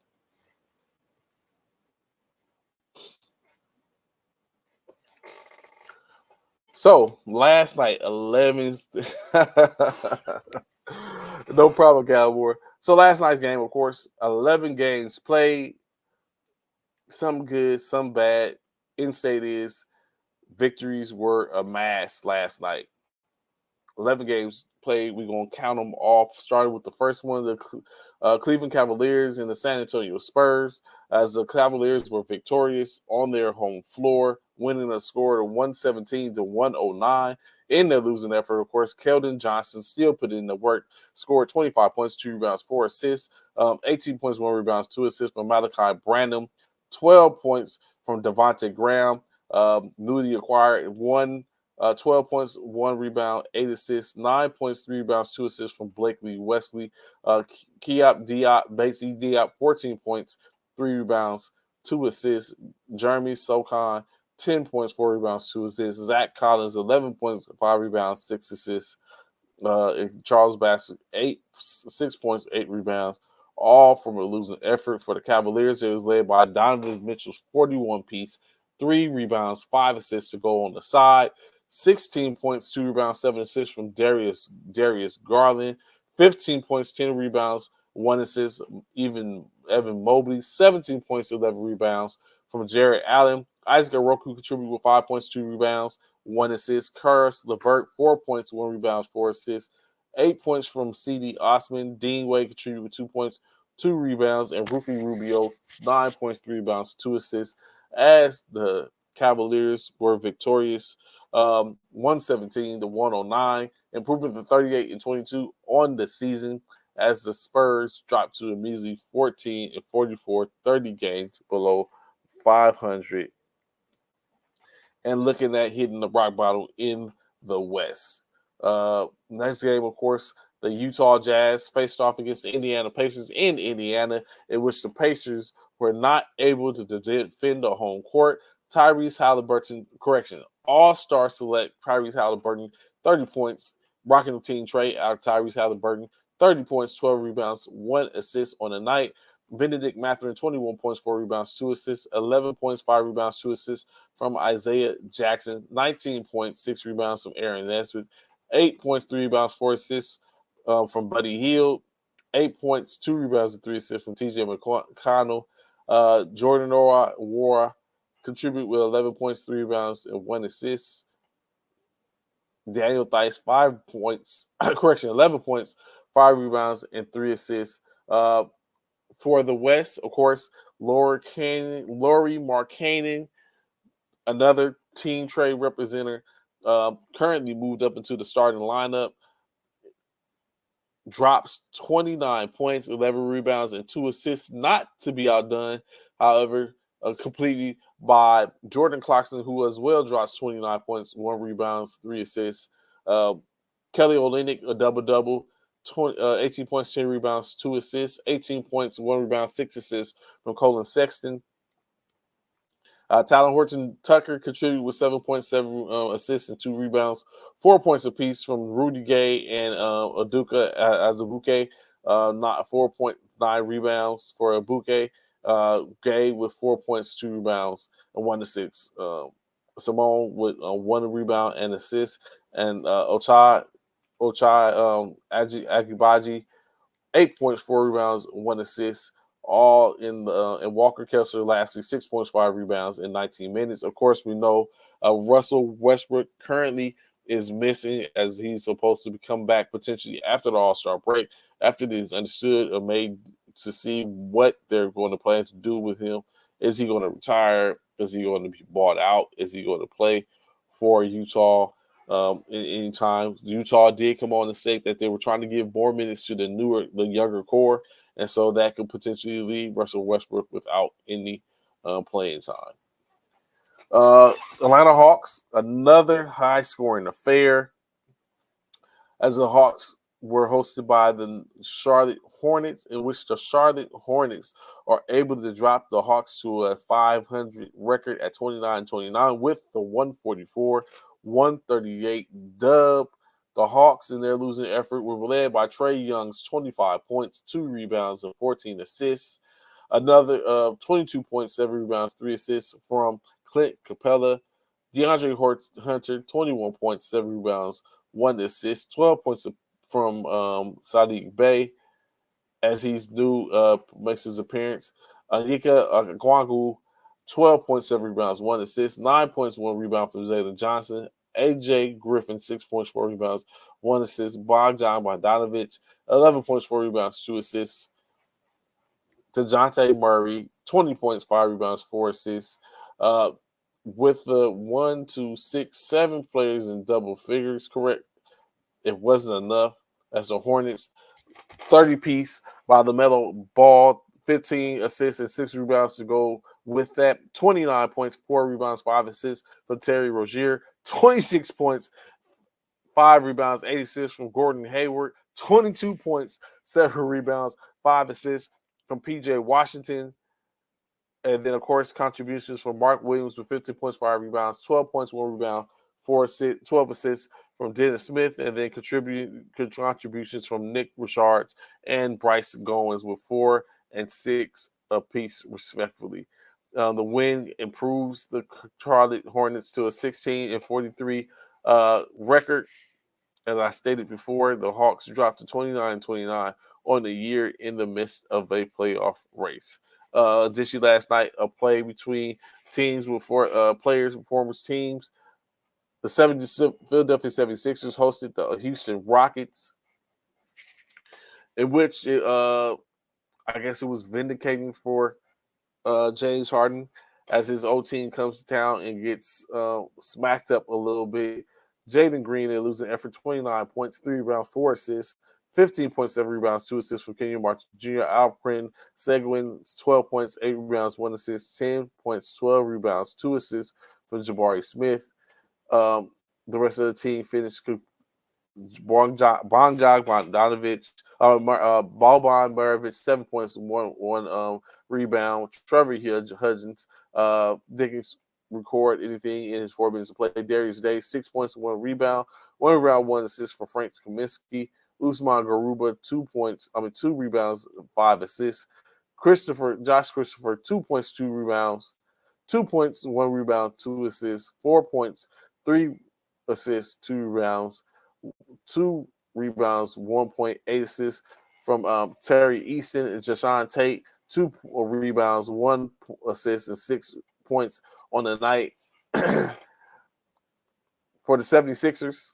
Speaker 2: So last night, 11. No problem, Galmore. So last night's game, of course, 11 games played. Some good, some bad. In-state is victories were amassed last night. 11 games played. We're going to count them off, starting with the first one, the Cleveland Cavaliers and the San Antonio Spurs, as the Cavaliers were victorious on their home floor, winning a score of 117 to 109. In their losing effort, of course, Keldon Johnson still put in the work, scored 25 points, 2 rebounds, 4 assists, 18 points, 1 rebounds, 2 assists from Malachi Branham, 12 points from Devontae Graham, newly acquired 12 points, 1 rebound, 8 assists, 9 points, 3 rebounds, 2 assists from Blakely Wesley. Batesy Diop, 14 points, 3 rebounds, 2 assists. Jeremy Socon, 10 points, 4 rebounds, 2 assists. Zach Collins, 11 points, 5 rebounds, 6 assists. Charles Bassett, 6 points, 8 rebounds, all from a losing effort for the Cavaliers. It was led by Donovan Mitchell's 41 piece, 3 rebounds, 5 assists to go on the side. 16 points, 2 rebounds, 7 assists from Darius Garland. 15 points, 10 rebounds, 1 assist. Even Evan Mobley, 17 points, 11 rebounds from Jared Allen. Isaac Oroku contributed with 5 points, 2 rebounds, 1 assist. Karis LeVert, 4 points, 1 rebound, 4 assists. 8 points from C.D. Osman. Dean Wade contributed with 2 points, 2 rebounds. And Rufy Rubio, 9 points, 3 rebounds, 2 assists. As the Cavaliers were victorious, 117 to 109, improving to 38 and 22 on the season, as the Spurs dropped to a measly 14 and 44, 30 games below 500, and looking at hitting the rock bottom in the West. Next game, of course, the Utah Jazz faced off against the Indiana Pacers in Indiana, in which the Pacers were not able to defend the home court. All-star select Tyrese Halliburton, 30 points, rocking the team tray out of Tyrese Halliburton, 30 points, 12 rebounds, 1 assist on the night. Benedict Mathurin, 21 points, 4 rebounds, 2 assists, 11 points, 5 rebounds, 2 assists from Isaiah Jackson, 19 points, 6 rebounds from Aaron Nesmith, 8 points, 3 rebounds, 4 assists from Buddy Hield, 8 points, 2 rebounds, and 3 assists from TJ McConnell. Jordan Nwora contribute with 11 points, 3 rebounds, and 1 assist. Daniel Theis, 5 points, 11 points, 5 rebounds, and 3 assists. For the West, of course, Lauri Markkanen, another team trade representative, currently moved up into the starting lineup, drops 29 points, 11 rebounds, and 2 assists, not to be outdone, however, completely by Jordan Clarkson, who as well drops 29 points, 1 rebounds, 3 assists. Kelly Olynyk, a double-double, 18 points, 10 rebounds, 2 assists, 18 points, 1 rebound, 6 assists from Colin Sexton. Tyler Horton Tucker contributed with 7.7 assists and 2 rebounds, 4 points apiece from Rudy Gay and Aduka Azubuike, not 4.9 rebounds for Abuke. Gay with 4 points, 2 rebounds, and 1 assist. Simone with 1 rebound and assist, and Ochai Agibaji, 8 points, 4 rebounds, 1 assist, all in the and Walker Kessler lastly 6 points, 5 rebounds in 19 minutes. Of course, we know Russell Westbrook currently is missing, as he's supposed to come back potentially after the All-Star break, after it is understood or made to see what they're going to plan to do with him. Is he going to retire? Is he going to be bought out? Is he going to play for Utah? In time, Utah did come on and say that they were trying to give more minutes to the younger core, and so that could potentially leave Russell Westbrook without any playing time. Atlanta Hawks, another high-scoring affair, as the Hawks were hosted by the Charlotte Hornets, in which the Charlotte Hornets are able to drop the Hawks to a 500 record at 29-29 with the 144-138 dub. The Hawks, in their losing effort, were led by Trae Young's 25 points, 2 rebounds, and 14 assists. Another 22 points, 7 rebounds, 3 assists from Clint Capella. DeAndre Hunter, 21 points, 7 rebounds, 1 assist, 12 points from Sadiq Bey as he's makes his appearance. Onyeka Okongwu, 12.7 rebounds, 1 assist, 9 points, 1 rebound from Jalen Johnson. AJ Griffin, 6 points, 4 rebounds, 1 assist. Bogdan Bogdanovic, 11 points, 4 rebounds, 2 assists. DeJounte Murray, 20 points, 5 rebounds, 4 assists. With the 1, 2, 6, 7 players in double figures, correct, it wasn't enough. As the Hornets, 30-piece by LaMelo Ball, 15 assists and 6 rebounds to go with that. 29 points, 4 rebounds, 5 assists from Terry Rozier. 26 points, 5 rebounds, 8 assists from Gordon Hayward. 22 points, 7 rebounds, 5 assists from P.J. Washington. And then, of course, contributions from Mark Williams with 15 points, 5 rebounds, 12 points, 1 rebound, 12 assists from Dennis Smith, and then contributions from Nick Richards and Bryce Goins with 4 and 6 apiece, respectfully. The win improves the Charlotte Hornets to a 16-43 record. As I stated before, the Hawks dropped to 29-29 on the year in the midst of a playoff race. Additionally, last night, a play between teams with players and former teams. The Philadelphia 76ers hosted the Houston Rockets, in which I guess it was vindicating for James Harden as his old team comes to town and gets smacked up a little bit. Jalen Green, they lose an effort, 29 points, 3 rebounds, 4 assists, 15.7 rebounds, 2 assists from Kenyon Martin Jr. Alprin Seguin, 12 points, 8 rebounds, 1 assist, 10 points, 12 rebounds, 2 assists from Jabari Smith. The rest of the team finished Bonjak Bogdanovic, Boban Marovic, 7 points, one rebound. Trevor Hudgens didn't record anything in his 4 minutes of play. Darius Day, 6 points, one rebound, one assist for Frank Kaminsky. Usman Garuba, 2 points, 2 rebounds, 5 assists. Josh Christopher, 2 points, 2 rebounds, 2 points, 1 rebound, 2 assists, 4 points, 3 assists, 2 rebounds, 2 rebounds, 1.8 assists from Terry Easton and Jashawn Tate, 2 rebounds, 1 assist, and 6 points on the night. For the 76ers,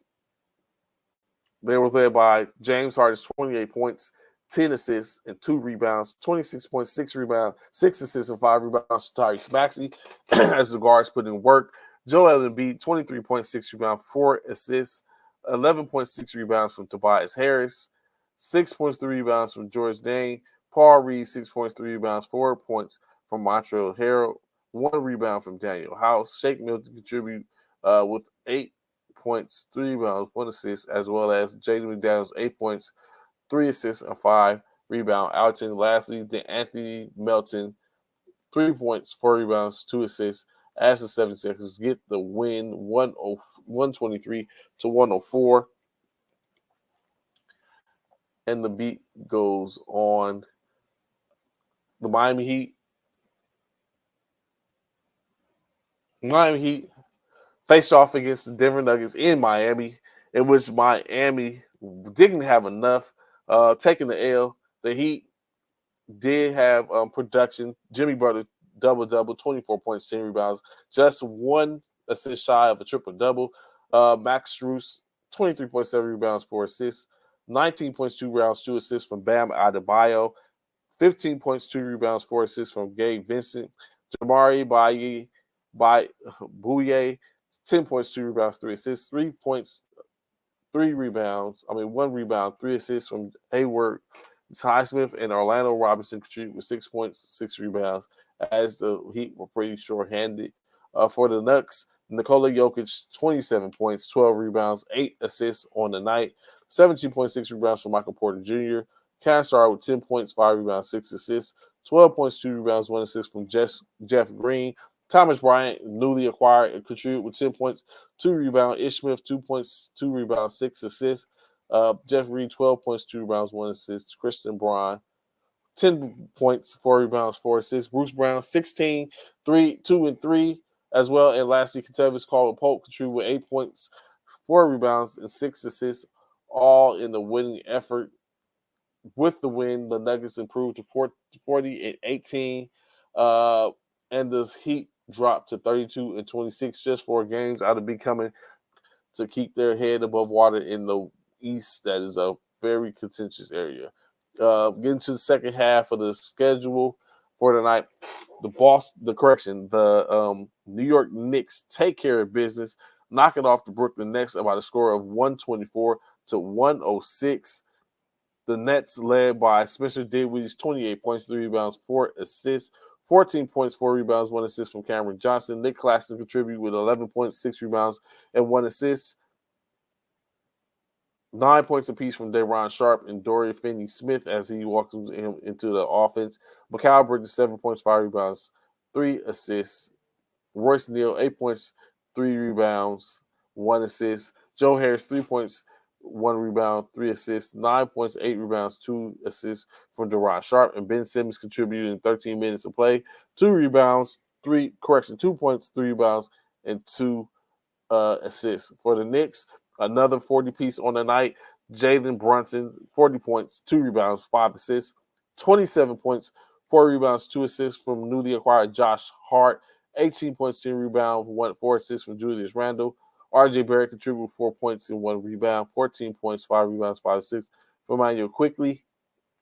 Speaker 2: they were led by James Harden's 28 points, 10 assists, and 2 rebounds, 26 points, 6 rebounds, 6 assists, and 5 rebounds for Tyrese Maxey as the guards put in work. Joel Embiid, 23.6 rebounds, 4 assists, 11.6 rebounds from Tobias Harris, 6.3 rebounds from George Dane. Paul Reed, 6.3 rebounds, 4 points from Montreal Harrell, 1 rebound from Daniel House. Shake Milton contribute with 8 points, 3 rebounds, 1 assist, as well as Jaden McDaniels, 8 points, 3 assists, and 5 rebound outing. Lastly, Anthony Melton, 3 points, 4 rebounds, 2 assists, as the 76ers get the win 123-104. And the beat goes on. The Miami Heat faced off against the Denver Nuggets in Miami, in which Miami didn't have enough, taking the L. The Heat did have production. Jimmy Butler, double-double, 24 points, 10 rebounds, just 1 assist shy of a triple-double. Max Strus, 23.7 rebounds, 4 assists, 19 points, 2 rebounds, 2 assists from Bam Adebayo, 15 points, 2 rebounds, 4 assists from Gabe Vincent. Jamari Bouye, 10 points, 2 rebounds, 3 assists, 3 points, 1 rebound, 3 assists from Hayward Highsmith, and Orlando Robinson contributed with 6 points, 6 rebounds, as the Heat were pretty short-handed. For the Knicks, Nikola Jokic, 27 points, 12 rebounds, 8 assists on the night, 17.6 rebounds from Michael Porter Jr. Kansar with 10 points, 5 rebounds, 6 assists, 12 points, 2 rebounds, 1 assist from Jeff Green. Thomas Bryant, newly acquired, contributed with 10 points, 2 rebounds. Ish Smith, 2 points, 2 rebounds, 6 assists. Jeff Reed, 12 points, 2 rebounds, 1 assist. Christian Braun, 10 points, 4 rebounds, 4 assists. Bruce Brown, 16, 2 and 3 as well. And lastly, Kentavious Caldwell-Pope contributed with 8 points, 4 rebounds, and 6 assists, all in the winning effort. With the win, the Nuggets improved to 40-18, and the Heat dropped to 32-26, just 4 games out of becoming to keep their head above water in the East. That is a very contentious area. Getting to the second half of the schedule for tonight, the New York Knicks take care of business, knocking off the Brooklyn Nets about a score of 124-106. The Nets led by Spencer Dinwiddie's 28 points, 3 rebounds, 4 assists, 14 points, 4 rebounds, 1 assist from Cameron Johnson. Nick Claxton contributed with 11 points, 6 rebounds, and 1 assist. 9 points apiece from Day'Ron Sharpe and Dorian Finney-Smith as he walks him into the offense. Mikal Bridges, 7 points, 5 rebounds, 3 assists. Royce Neal, 8 points, 3 rebounds, 1 assist. Joe Harris, 3 points, 1 rebound, 3 assists, 9 points, 8 rebounds, 2 assists from Day'Ron Sharpe. And Ben Simmons contributed in 13 minutes of play, 2 rebounds, 2 points, 3 rebounds, and 2 assists. For the Knicks, another 40-piece on the night. Jalen Brunson, 40 points, 2 rebounds, 5 assists, 27 points, 4 rebounds, 2 assists from newly acquired Josh Hart, 18 points, 10 rebounds, 4 assists from Julius Randle. RJ Barrett contributed 4 points and 1 rebound, 14 points, 5 rebounds, 5 assists from Emmanuel Quickly.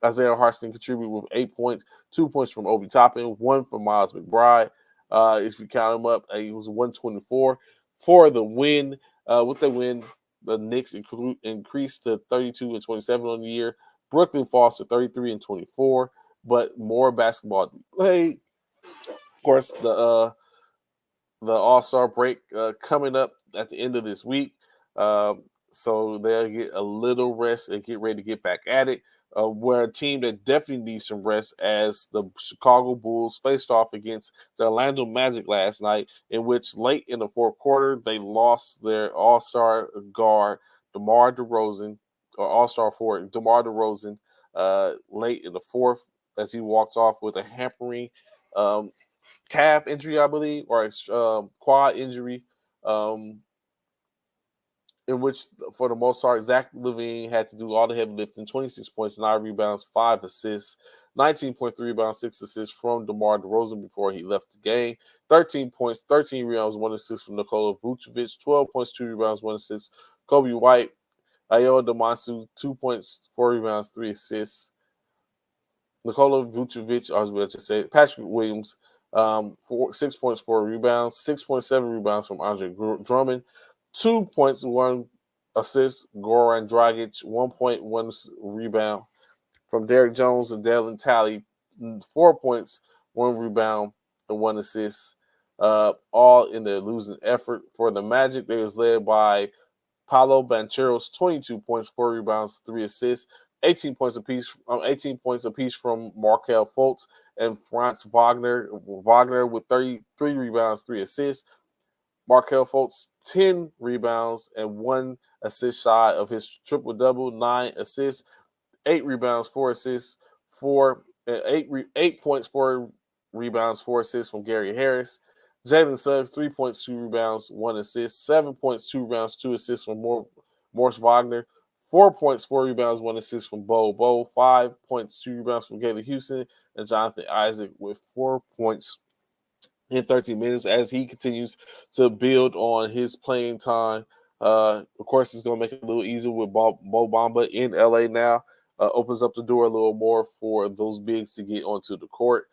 Speaker 2: Isaiah Harrison contributed with 8 points, 2 points from Obi Toppin, 1 from Miles McBride. If you count him up, it was 124 for the win. With the win, the Knicks increased to 32-27 on the year. Brooklyn falls to 33-24, but more basketball to be played. Of course, the All-Star break coming up at the end of this week. so they'll get a little rest and get ready to get back at it. Where a team that definitely needs some rest, as the Chicago Bulls faced off against the Orlando Magic last night, in which late in the fourth quarter they lost their All-Star guard DeMar DeRozan, or All-Star forward DeMar DeRozan, late in the fourth, as he walked off with a hampering calf injury, I believe, or quad injury. Um, in which, for the most part, Zach LaVine had to do all the heavy lifting, 26 points, 9 rebounds, 5 assists, 19.3 rebounds, 6 assists from DeMar DeRozan before he left the game, 13 points, 13 rebounds, 1 assist from Nikola Vucevic, 12 points, 2 rebounds, 1 assist, Kobe White, Ayo Damasu, 2 points, 4 rebounds, 3 assists, Nikola Vucevic, I was about to say, Patrick Williams, 6 points, 4 rebounds, 6.7 rebounds from Andre Drummond, 2 points, 1 assist, Goran Dragic, 1.1 rebound from Derek Jones and Dalen Talley, 4 points, 1 rebound, and 1 assist, all in their losing effort. For the Magic, they was led by Paolo Banchero's 22 points, 4 rebounds, 3 assists, 18 points apiece. 18 points apiece from Markel Fultz and Franz Wagner. Wagner with 33 rebounds, 3 assists. Markel Fultz 10 rebounds and 1 assist shy of his triple double, 9 assists, 8 rebounds, 4 assists, 8 points, 4 rebounds, 4 assists from Gary Harris. Jalen Suggs, 3 points, 2 rebounds, 1 assist, 7 points, 2 rebounds, 2 assists from Morris Wagner, 4 points, 4 rebounds, 1 assist from Bo, 5 points, 2 rebounds from Galen Houston, and Jonathan Isaac with 4 points in 13 minutes as he continues to build on his playing time. Of course, it's going to make it a little easier with Bo Bamba in LA now. Opens up the door a little more for those bigs to get onto the court.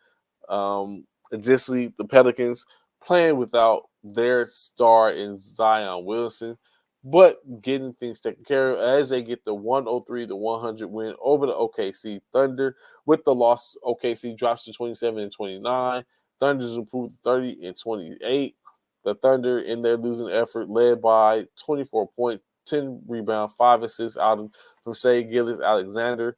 Speaker 2: Additionally, the Pelicans playing without their star in Zion Wilson, but getting things taken care of as they get the 103-100 win over the OKC Thunder. With the loss, OKC drops to 27-29. Thunder's improved to 30-28. The Thunder, in their losing effort, led by 24 points, 10 rebound, 5 assists out from Shai Gilgeous-Alexander.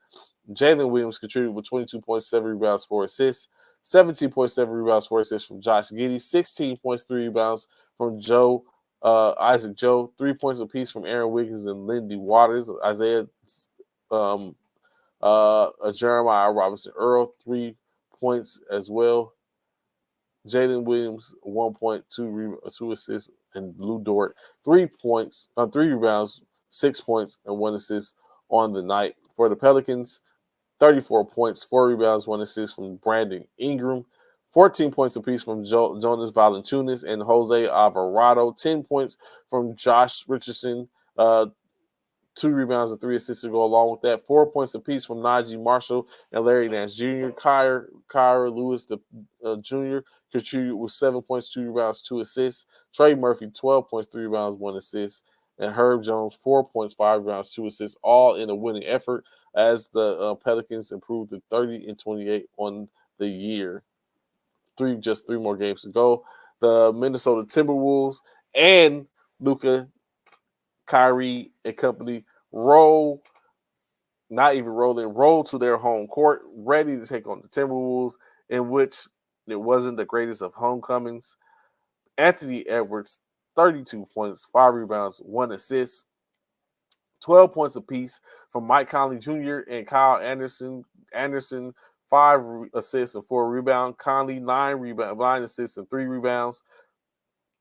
Speaker 2: Jalen Williams contributed with 22.7 rebounds, 4 assists, 17.7 rebounds, 4 assists from Josh Giddey, 16.3 rebounds from Isaac Joe, 3 points apiece from Aaron Wiggins and Lindy Waters. Jeremiah Robinson Earl, 3 points as well. Jalen Williams, 1.2 assists, and Lou Dort, 3 points, 3 rebounds, 6 points, and 1 assist on the night. For the Pelicans, 34 points, 4 rebounds, 1 assist from Brandon Ingram, 14 points apiece from Jonas Valanciunas and Jose Alvarado, 10 points from Josh Richardson, 2 rebounds and 3 assists to go along with that. 4 points apiece from Najee Marshall and Larry Nance Jr. Kyra Lewis Jr. contributed with 7 points, 2 rebounds, 2 assists. Trey Murphy, 12 points, 3 rebounds, 1 assist. And Herb Jones, 4 points, 5 rebounds, 2 assists, all in a winning effort as the Pelicans improved to 30-28 on the year. Just 3 more games to go. The Minnesota Timberwolves and Luka, Kyrie, and company roll to their home court, ready to take on the Timberwolves, in which it wasn't the greatest of homecomings. Anthony Edwards, 32 points, 5 rebounds, 1 assist, 12 points apiece from Mike Conley Jr. and Kyle Anderson. 5 assists and 4 rebounds. Conley, 9 assists and 3 rebounds.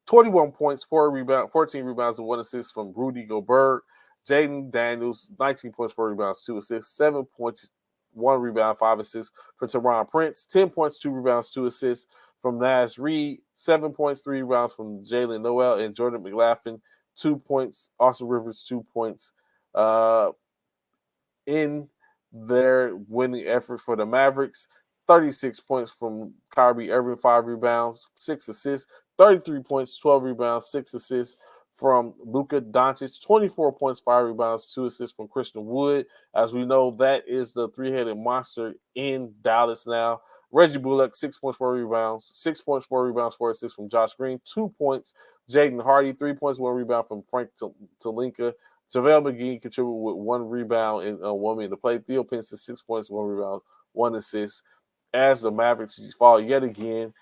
Speaker 2: 21 points, 14 rebounds, and 1 assist from Rudy Gobert. Jaden Daniels, 19 points, 4 rebounds, 2 assists, 7 points, 1 rebound, 5 assists for Teron Prince. 10 points, 2 rebounds, 2 assists from Naz Reid. 7 points, 3 rebounds from Jalen Noel and Jordan McLaughlin. 2 points. Austin Rivers, 2 points. In their winning efforts for the Mavericks, 36 points from Kyrie Irving, 5 rebounds, 6 assists, 33 points, 12 rebounds, 6 assists from Luka Doncic, 24 points, 5 rebounds, 2 assists from Christian Wood. As we know, that is the 3-headed monster in Dallas now. Reggie Bullock, 6 points, 4 rebounds, 6 points, 4 rebounds, 4 assists from Josh Green, 2 points. Jaden Hardy, 3 points, 1 rebound from Frank Talinka. JaVale McGee contributed with 1 rebound and 1 minute to play. Theo Pinson, 6 points, 1 rebound, 1 assist. As the Mavericks fall yet again,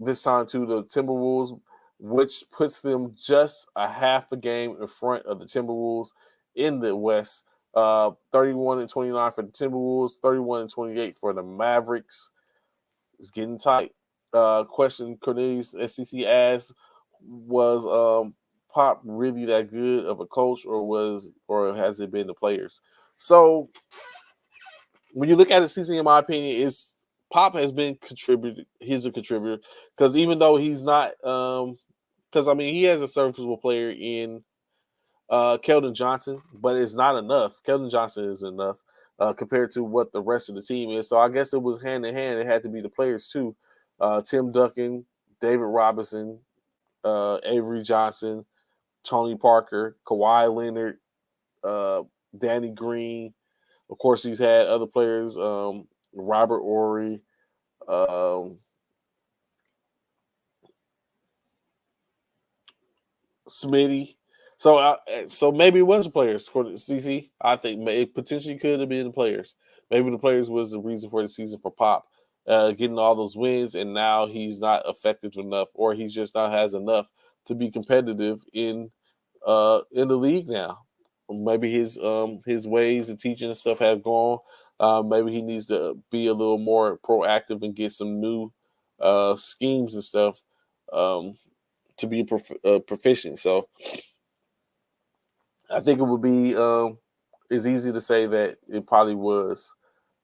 Speaker 2: this time to the Timberwolves, which puts them just a half a game in front of the Timberwolves in the West. 31-29 for the Timberwolves, 31-28 for the Mavericks. It's getting tight. Question Cornelius SCC asked, was Pop really that good of a coach, or has it been the players? So when you look at the season, in my opinion, is Pop has been contributed. He's a contributor because even though he's not, because I mean he has a serviceable player in Keldon Johnson, but it's not enough. Keldon Johnson is enough compared to what the rest of the team is. So I guess it was hand in hand. It had to be the players too. Tim Duncan, David Robinson, Avery Johnson, Tony Parker, Kawhi Leonard, Danny Green. Of course, he's had other players, Robert Ory, Smitty. So maybe it was the players for the CC. I think it potentially could have been the players. Maybe the players was the reason for the season for Pop, getting all those wins, and now he's not effective enough, or he's just not has enough to be competitive in the league now. Maybe his ways of teaching and stuff have gone. Maybe he needs to be a little more proactive and get some new schemes and stuff to be proficient. So I think it would be it's easy to say that it probably was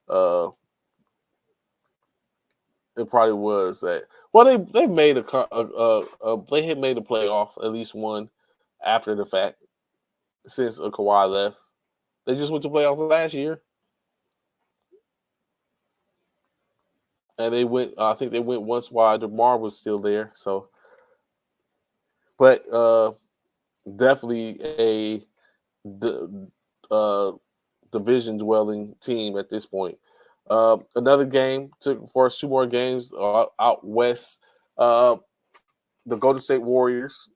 Speaker 2: that. Well, they've made they had made a playoff, at least one, after the fact, since Kawhi left. They just went to playoffs last year, and they went. I think they went once while DeMar was still there. So, but definitely a division dwelling team at this point. Another game took for us 2 more games out west. The Golden State Warriors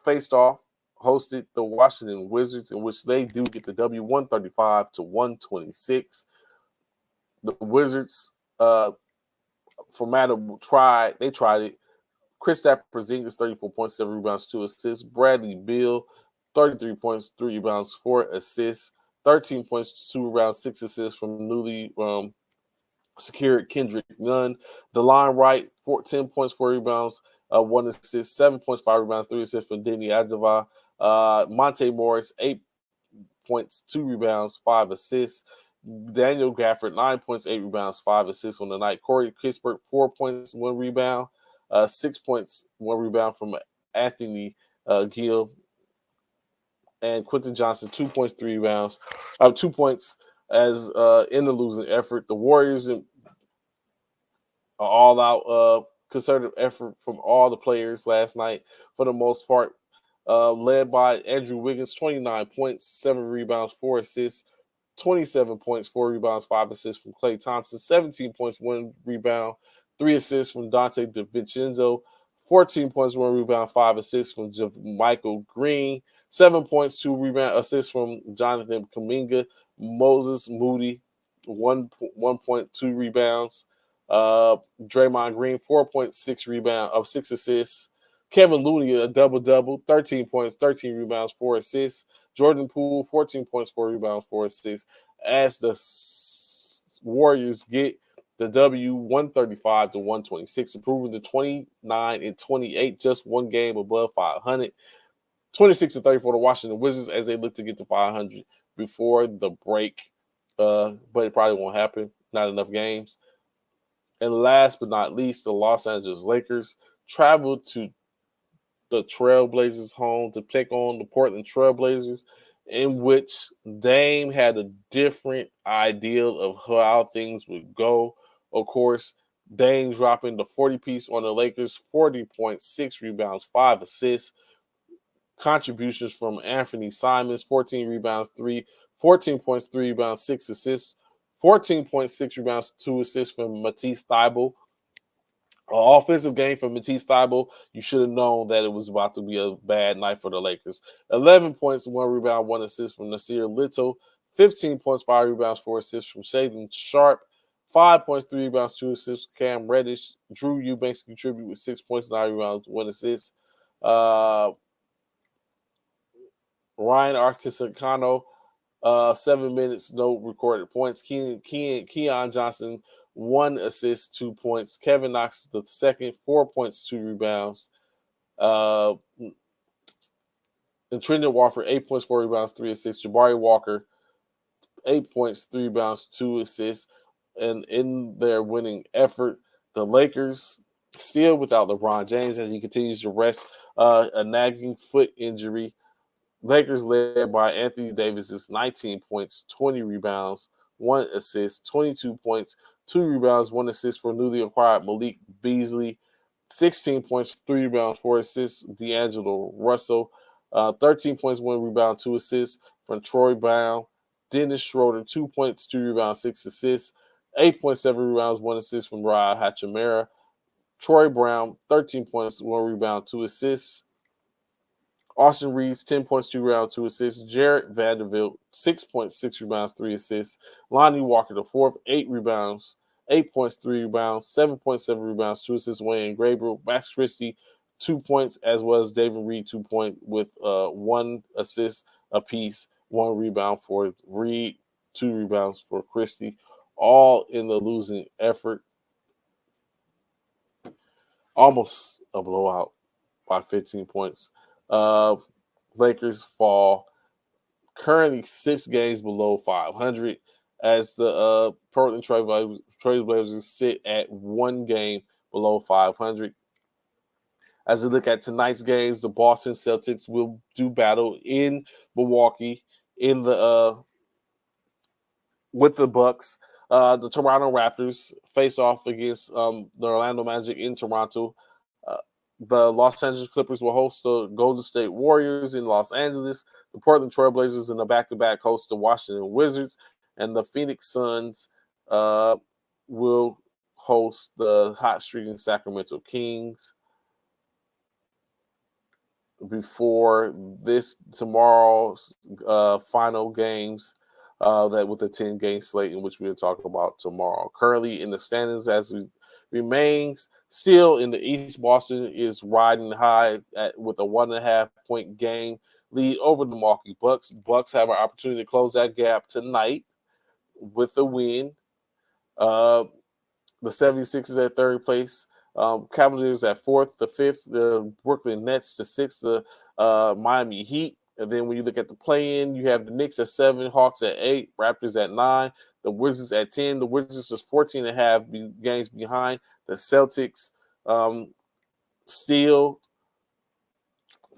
Speaker 2: faced off, hosted the Washington Wizards, in which they do get the W 135-126. The Wizards, tried it. Kristaps Porzingis, 34 points, 7 rebounds, 2 assists. Bradley Beal, 33 points, 3 rebounds, 4 assists. 13 points, 2 rebounds, 6 assists from newly secured Kendrick Nunn. DeLon Wright, 10 points, 4 rebounds, 1 assist. 7 points, 5 rebounds, 3 assists from Denny Adjava. Monte Morris, 8 points, 2 rebounds, 5 assists. Daniel Gafford, 9 points, 8 rebounds, 5 assists on the night. Corey Kispert, 4 points, 1 rebound. 6 points, 1 rebound from Anthony Gill. And Quentin Johnson, 2 points, 3 rebounds. 2 points as in the losing effort. The Warriors are all out concerted effort from all the players last night for the most part. Led by Andrew Wiggins, 29 points, 7 rebounds, 4 assists. 27 points, 4 rebounds, 5 assists from Klay Thompson. 17 points, 1 rebound, 3 assists from Dante DiVincenzo. 14 points, 1 rebound, 5 assists from Michael Green. 7 points, 2 rebound assists from Jonathan Kuminga. Moses Moody, 1.2 rebounds. Draymond Green, 4.6 rebound, 6 assists. Kevin Looney, a double-double, 13 points, 13 rebounds, 4 assists. Jordan Poole, 14 points, 4 rebounds, 4 assists. As the Warriors get the W 135-126, improving to 29-28, just one game above 500. 26-30 for the Washington Wizards as they look to get to 500 before the break. But it probably won't happen. Not enough games. And last but not least, the Los Angeles Lakers traveled to the Trailblazers home to take on the Portland Trailblazers, in which Dame had a different ideal of how things would go. Of course, Dame dropping the 40-piece on the Lakers, 40 points, 6 rebounds, 5 assists. Contributions from Anthony Simons, 14 rebounds, 14 points, 3 rebounds, 6 assists. 14.6 rebounds, 2 assists from Matisse Thybulle. Offensive game from Matisse Thybulle. You should have known that it was about to be a bad night for the Lakers. 11 points, 1 rebound, 1 assist from Nasir Little. 15 points, 5 rebounds, 4 assists from Shaden Sharp. 5 points, 3 rebounds, 2 assists from Cam Reddish. Drew Eubanks contributed with 6 points, 9 rebounds, 1 assist. Ryan Archisacano, 7 minutes, no recorded points. Keon Johnson, 1 assist, 2 points. Kevin Knox, the second, 4 points, 2 rebounds. And Trendon Walker, 8 points, 4 rebounds, 3 assists. Jabari Walker, 8 points, 3 rebounds, 2 assists. And in their winning effort, the Lakers still without LeBron James as he continues to rest a nagging foot injury. Lakers led by Anthony Davis, 19 points, 20 rebounds, 1 assist, 22 points, 2 rebounds, 1 assist for newly acquired Malik Beasley, 16 points, 3 rebounds, 4 assists, D'Angelo Russell, 13 points, 1 rebound, 2 assists from Troy Brown, Dennis Schroeder, 2 points, 2 rebounds, 6 assists, 8.7 rebounds, 1 assist from Rod Hachimura, Troy Brown, 13 points, 1 rebound, 2 assists. Austin Reeves, 10 points, 2 rebounds, 2 assists. Jarrett Vanderbilt, 6 points, 6 rebounds, 3 assists. Lonnie Walker, the fourth, 8 rebounds, 8 points, 3 rebounds, 7.7 rebounds, 2 assists. Wayne Gabriel, Max Christie, 2 points, as well as David Reed, 2 points with 1 assist apiece, 1 rebound for Reed, 2 rebounds for Christie, all in the losing effort. Almost a blowout by 15 points. Lakers fall currently 6 games below 500 as the Portland Trailblazers sit at 1 game below 500. As we look at tonight's games, the Boston Celtics will do battle in Milwaukee in the with the Bucks. The Toronto Raptors face off against the Orlando Magic in Toronto. The Los Angeles Clippers will host the Golden State Warriors in Los Angeles. The Portland Trailblazers in the back-to-back host the Washington Wizards. And the Phoenix Suns will host the hot-streaking Sacramento Kings. Before this tomorrow's final games that with the 10-game slate in which we'll talk about tomorrow. Currently in the standings as we remains still in the East, Boston is riding high with a 1.5 point game lead over the Milwaukee Bucks. Bucks have an opportunity to close that gap tonight with the win. The 76ers at third place. Cavaliers at fourth, the fifth, the Brooklyn Nets to sixth, the Miami Heat. And then when you look at the play-in, you have the Knicks at 7, Hawks at 8, Raptors at 9, the Wizards at 10. The Wizards is 14.5 games behind. The Celtics still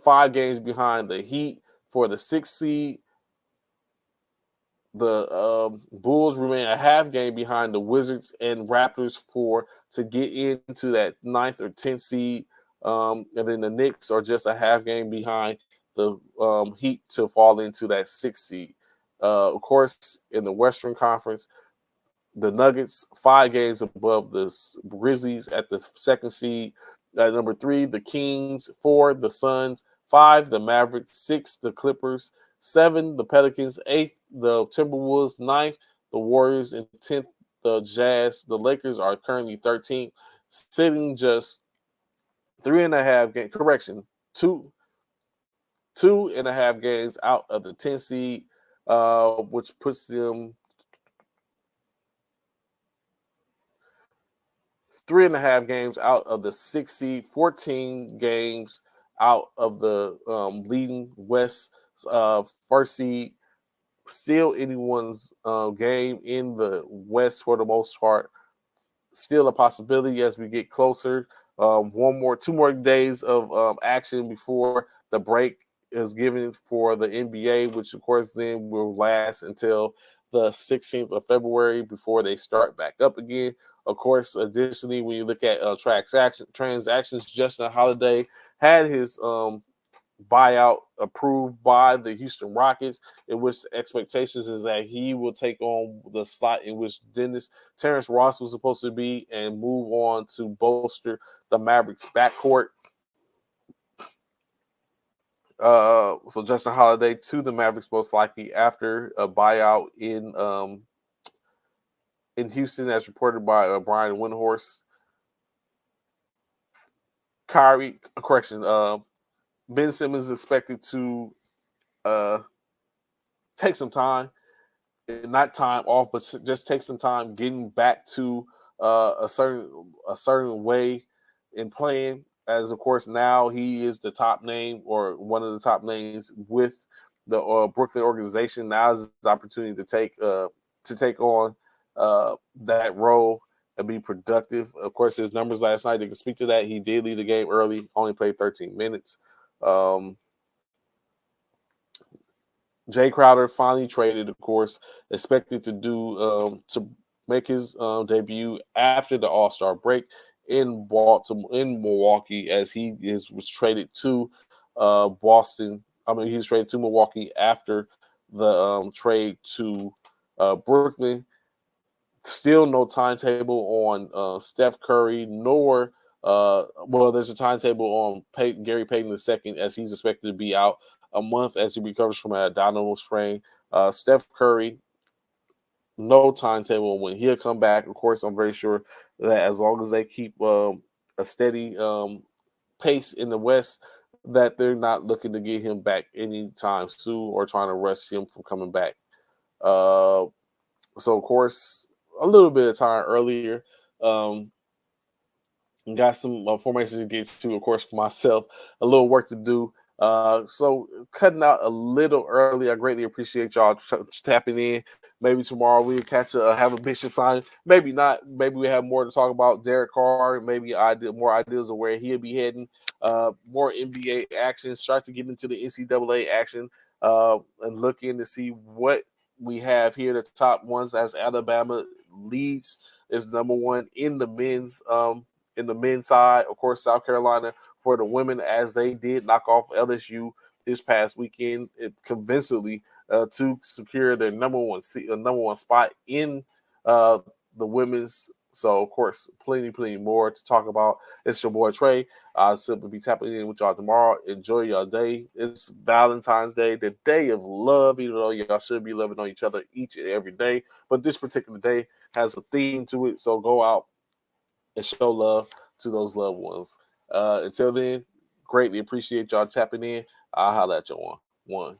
Speaker 2: 5 games behind the Heat for the 6th seed. The Bulls remain a half game behind the Wizards and Raptors to get into that 9th or 10th seed. And then the Knicks are just a half game behind the Heat to fall into that 6th seed. Of course, in the Western Conference, the Nuggets 5 games above the Grizzlies at the 2nd seed. At number 3, the Kings. 4, the Suns. 5, the Mavericks. 6, the Clippers. 7, the Pelicans. 8, the Timberwolves. 9th, the Warriors. And 10th, the Jazz. The Lakers are currently 13th, sitting just 3.5 games. Correction, 2.5 games out of the 10th seed, which puts them 3.5 games out of the 6th seed, 14 games out of the leading West first seed. Still anyone's game in the West for the most part. Still a possibility as we get closer. 2 more days of action before the break is given for the NBA, which of course then will last until the 16th of February before they start back up again. Of course, additionally, when you look at transactions, Justin Holiday had his buyout approved by the Houston Rockets, in which the expectations is that he will take on the slot in which Terrence Ross was supposed to be and move on to bolster the Mavericks backcourt. So Justin Holiday to the Mavericks most likely after a buyout in Houston, as reported by Brian Windhorst. Ben Simmons is expected to take some time, not time off, but just take some time getting back to a certain way in playing. As of course now he is the top name or one of the top names with the Brooklyn organization. Now is his opportunity to take on that role and be productive. Of course, his numbers last night, they can speak to that. He did lead the game early, only played 13 minutes. Jay Crowder finally traded, of course, expected to make his debut after the All-Star break in Milwaukee, as he was traded to Boston. I mean, he was traded to Milwaukee after the trade to Brooklyn. Still no timetable on Steph Curry, nor there's a timetable on Gary Payton II, as he's expected to be out a month as he recovers from an abdominal strain. Steph Curry, no timetable when he'll come back. Of course, I'm very sure that as long as they keep a steady pace in the West, that they're not looking to get him back anytime soon or trying to rush him from coming back. So, of course, a little bit of time earlier. Got some formations to get to, of course, for myself. A little work to do. So cutting out a little early. I greatly appreciate y'all tapping in. Maybe tomorrow we'll have a Bishop sign. Maybe not. Maybe we have more to talk about Derek Carr. Maybe more ideas of where he'll be heading. More NBA action. Start to get into the NCAA action and look in to see what we have here. The top ones, as Alabama leads, is number one in the men's side. Of course, South Carolina for the women, as they did knock off LSU this past weekend convincingly to secure their number one spot in the women's. So, of course, plenty more to talk about. It's your boy Trey. I'll simply be tapping in with y'all tomorrow. Enjoy your day. It's Valentine's Day, the day of love, even though y'all should be loving on each other each and every day. But this particular day has a theme to it, so go out and show love to those loved ones. Until then, greatly appreciate y'all tapping in. I'll holler at y'all. One.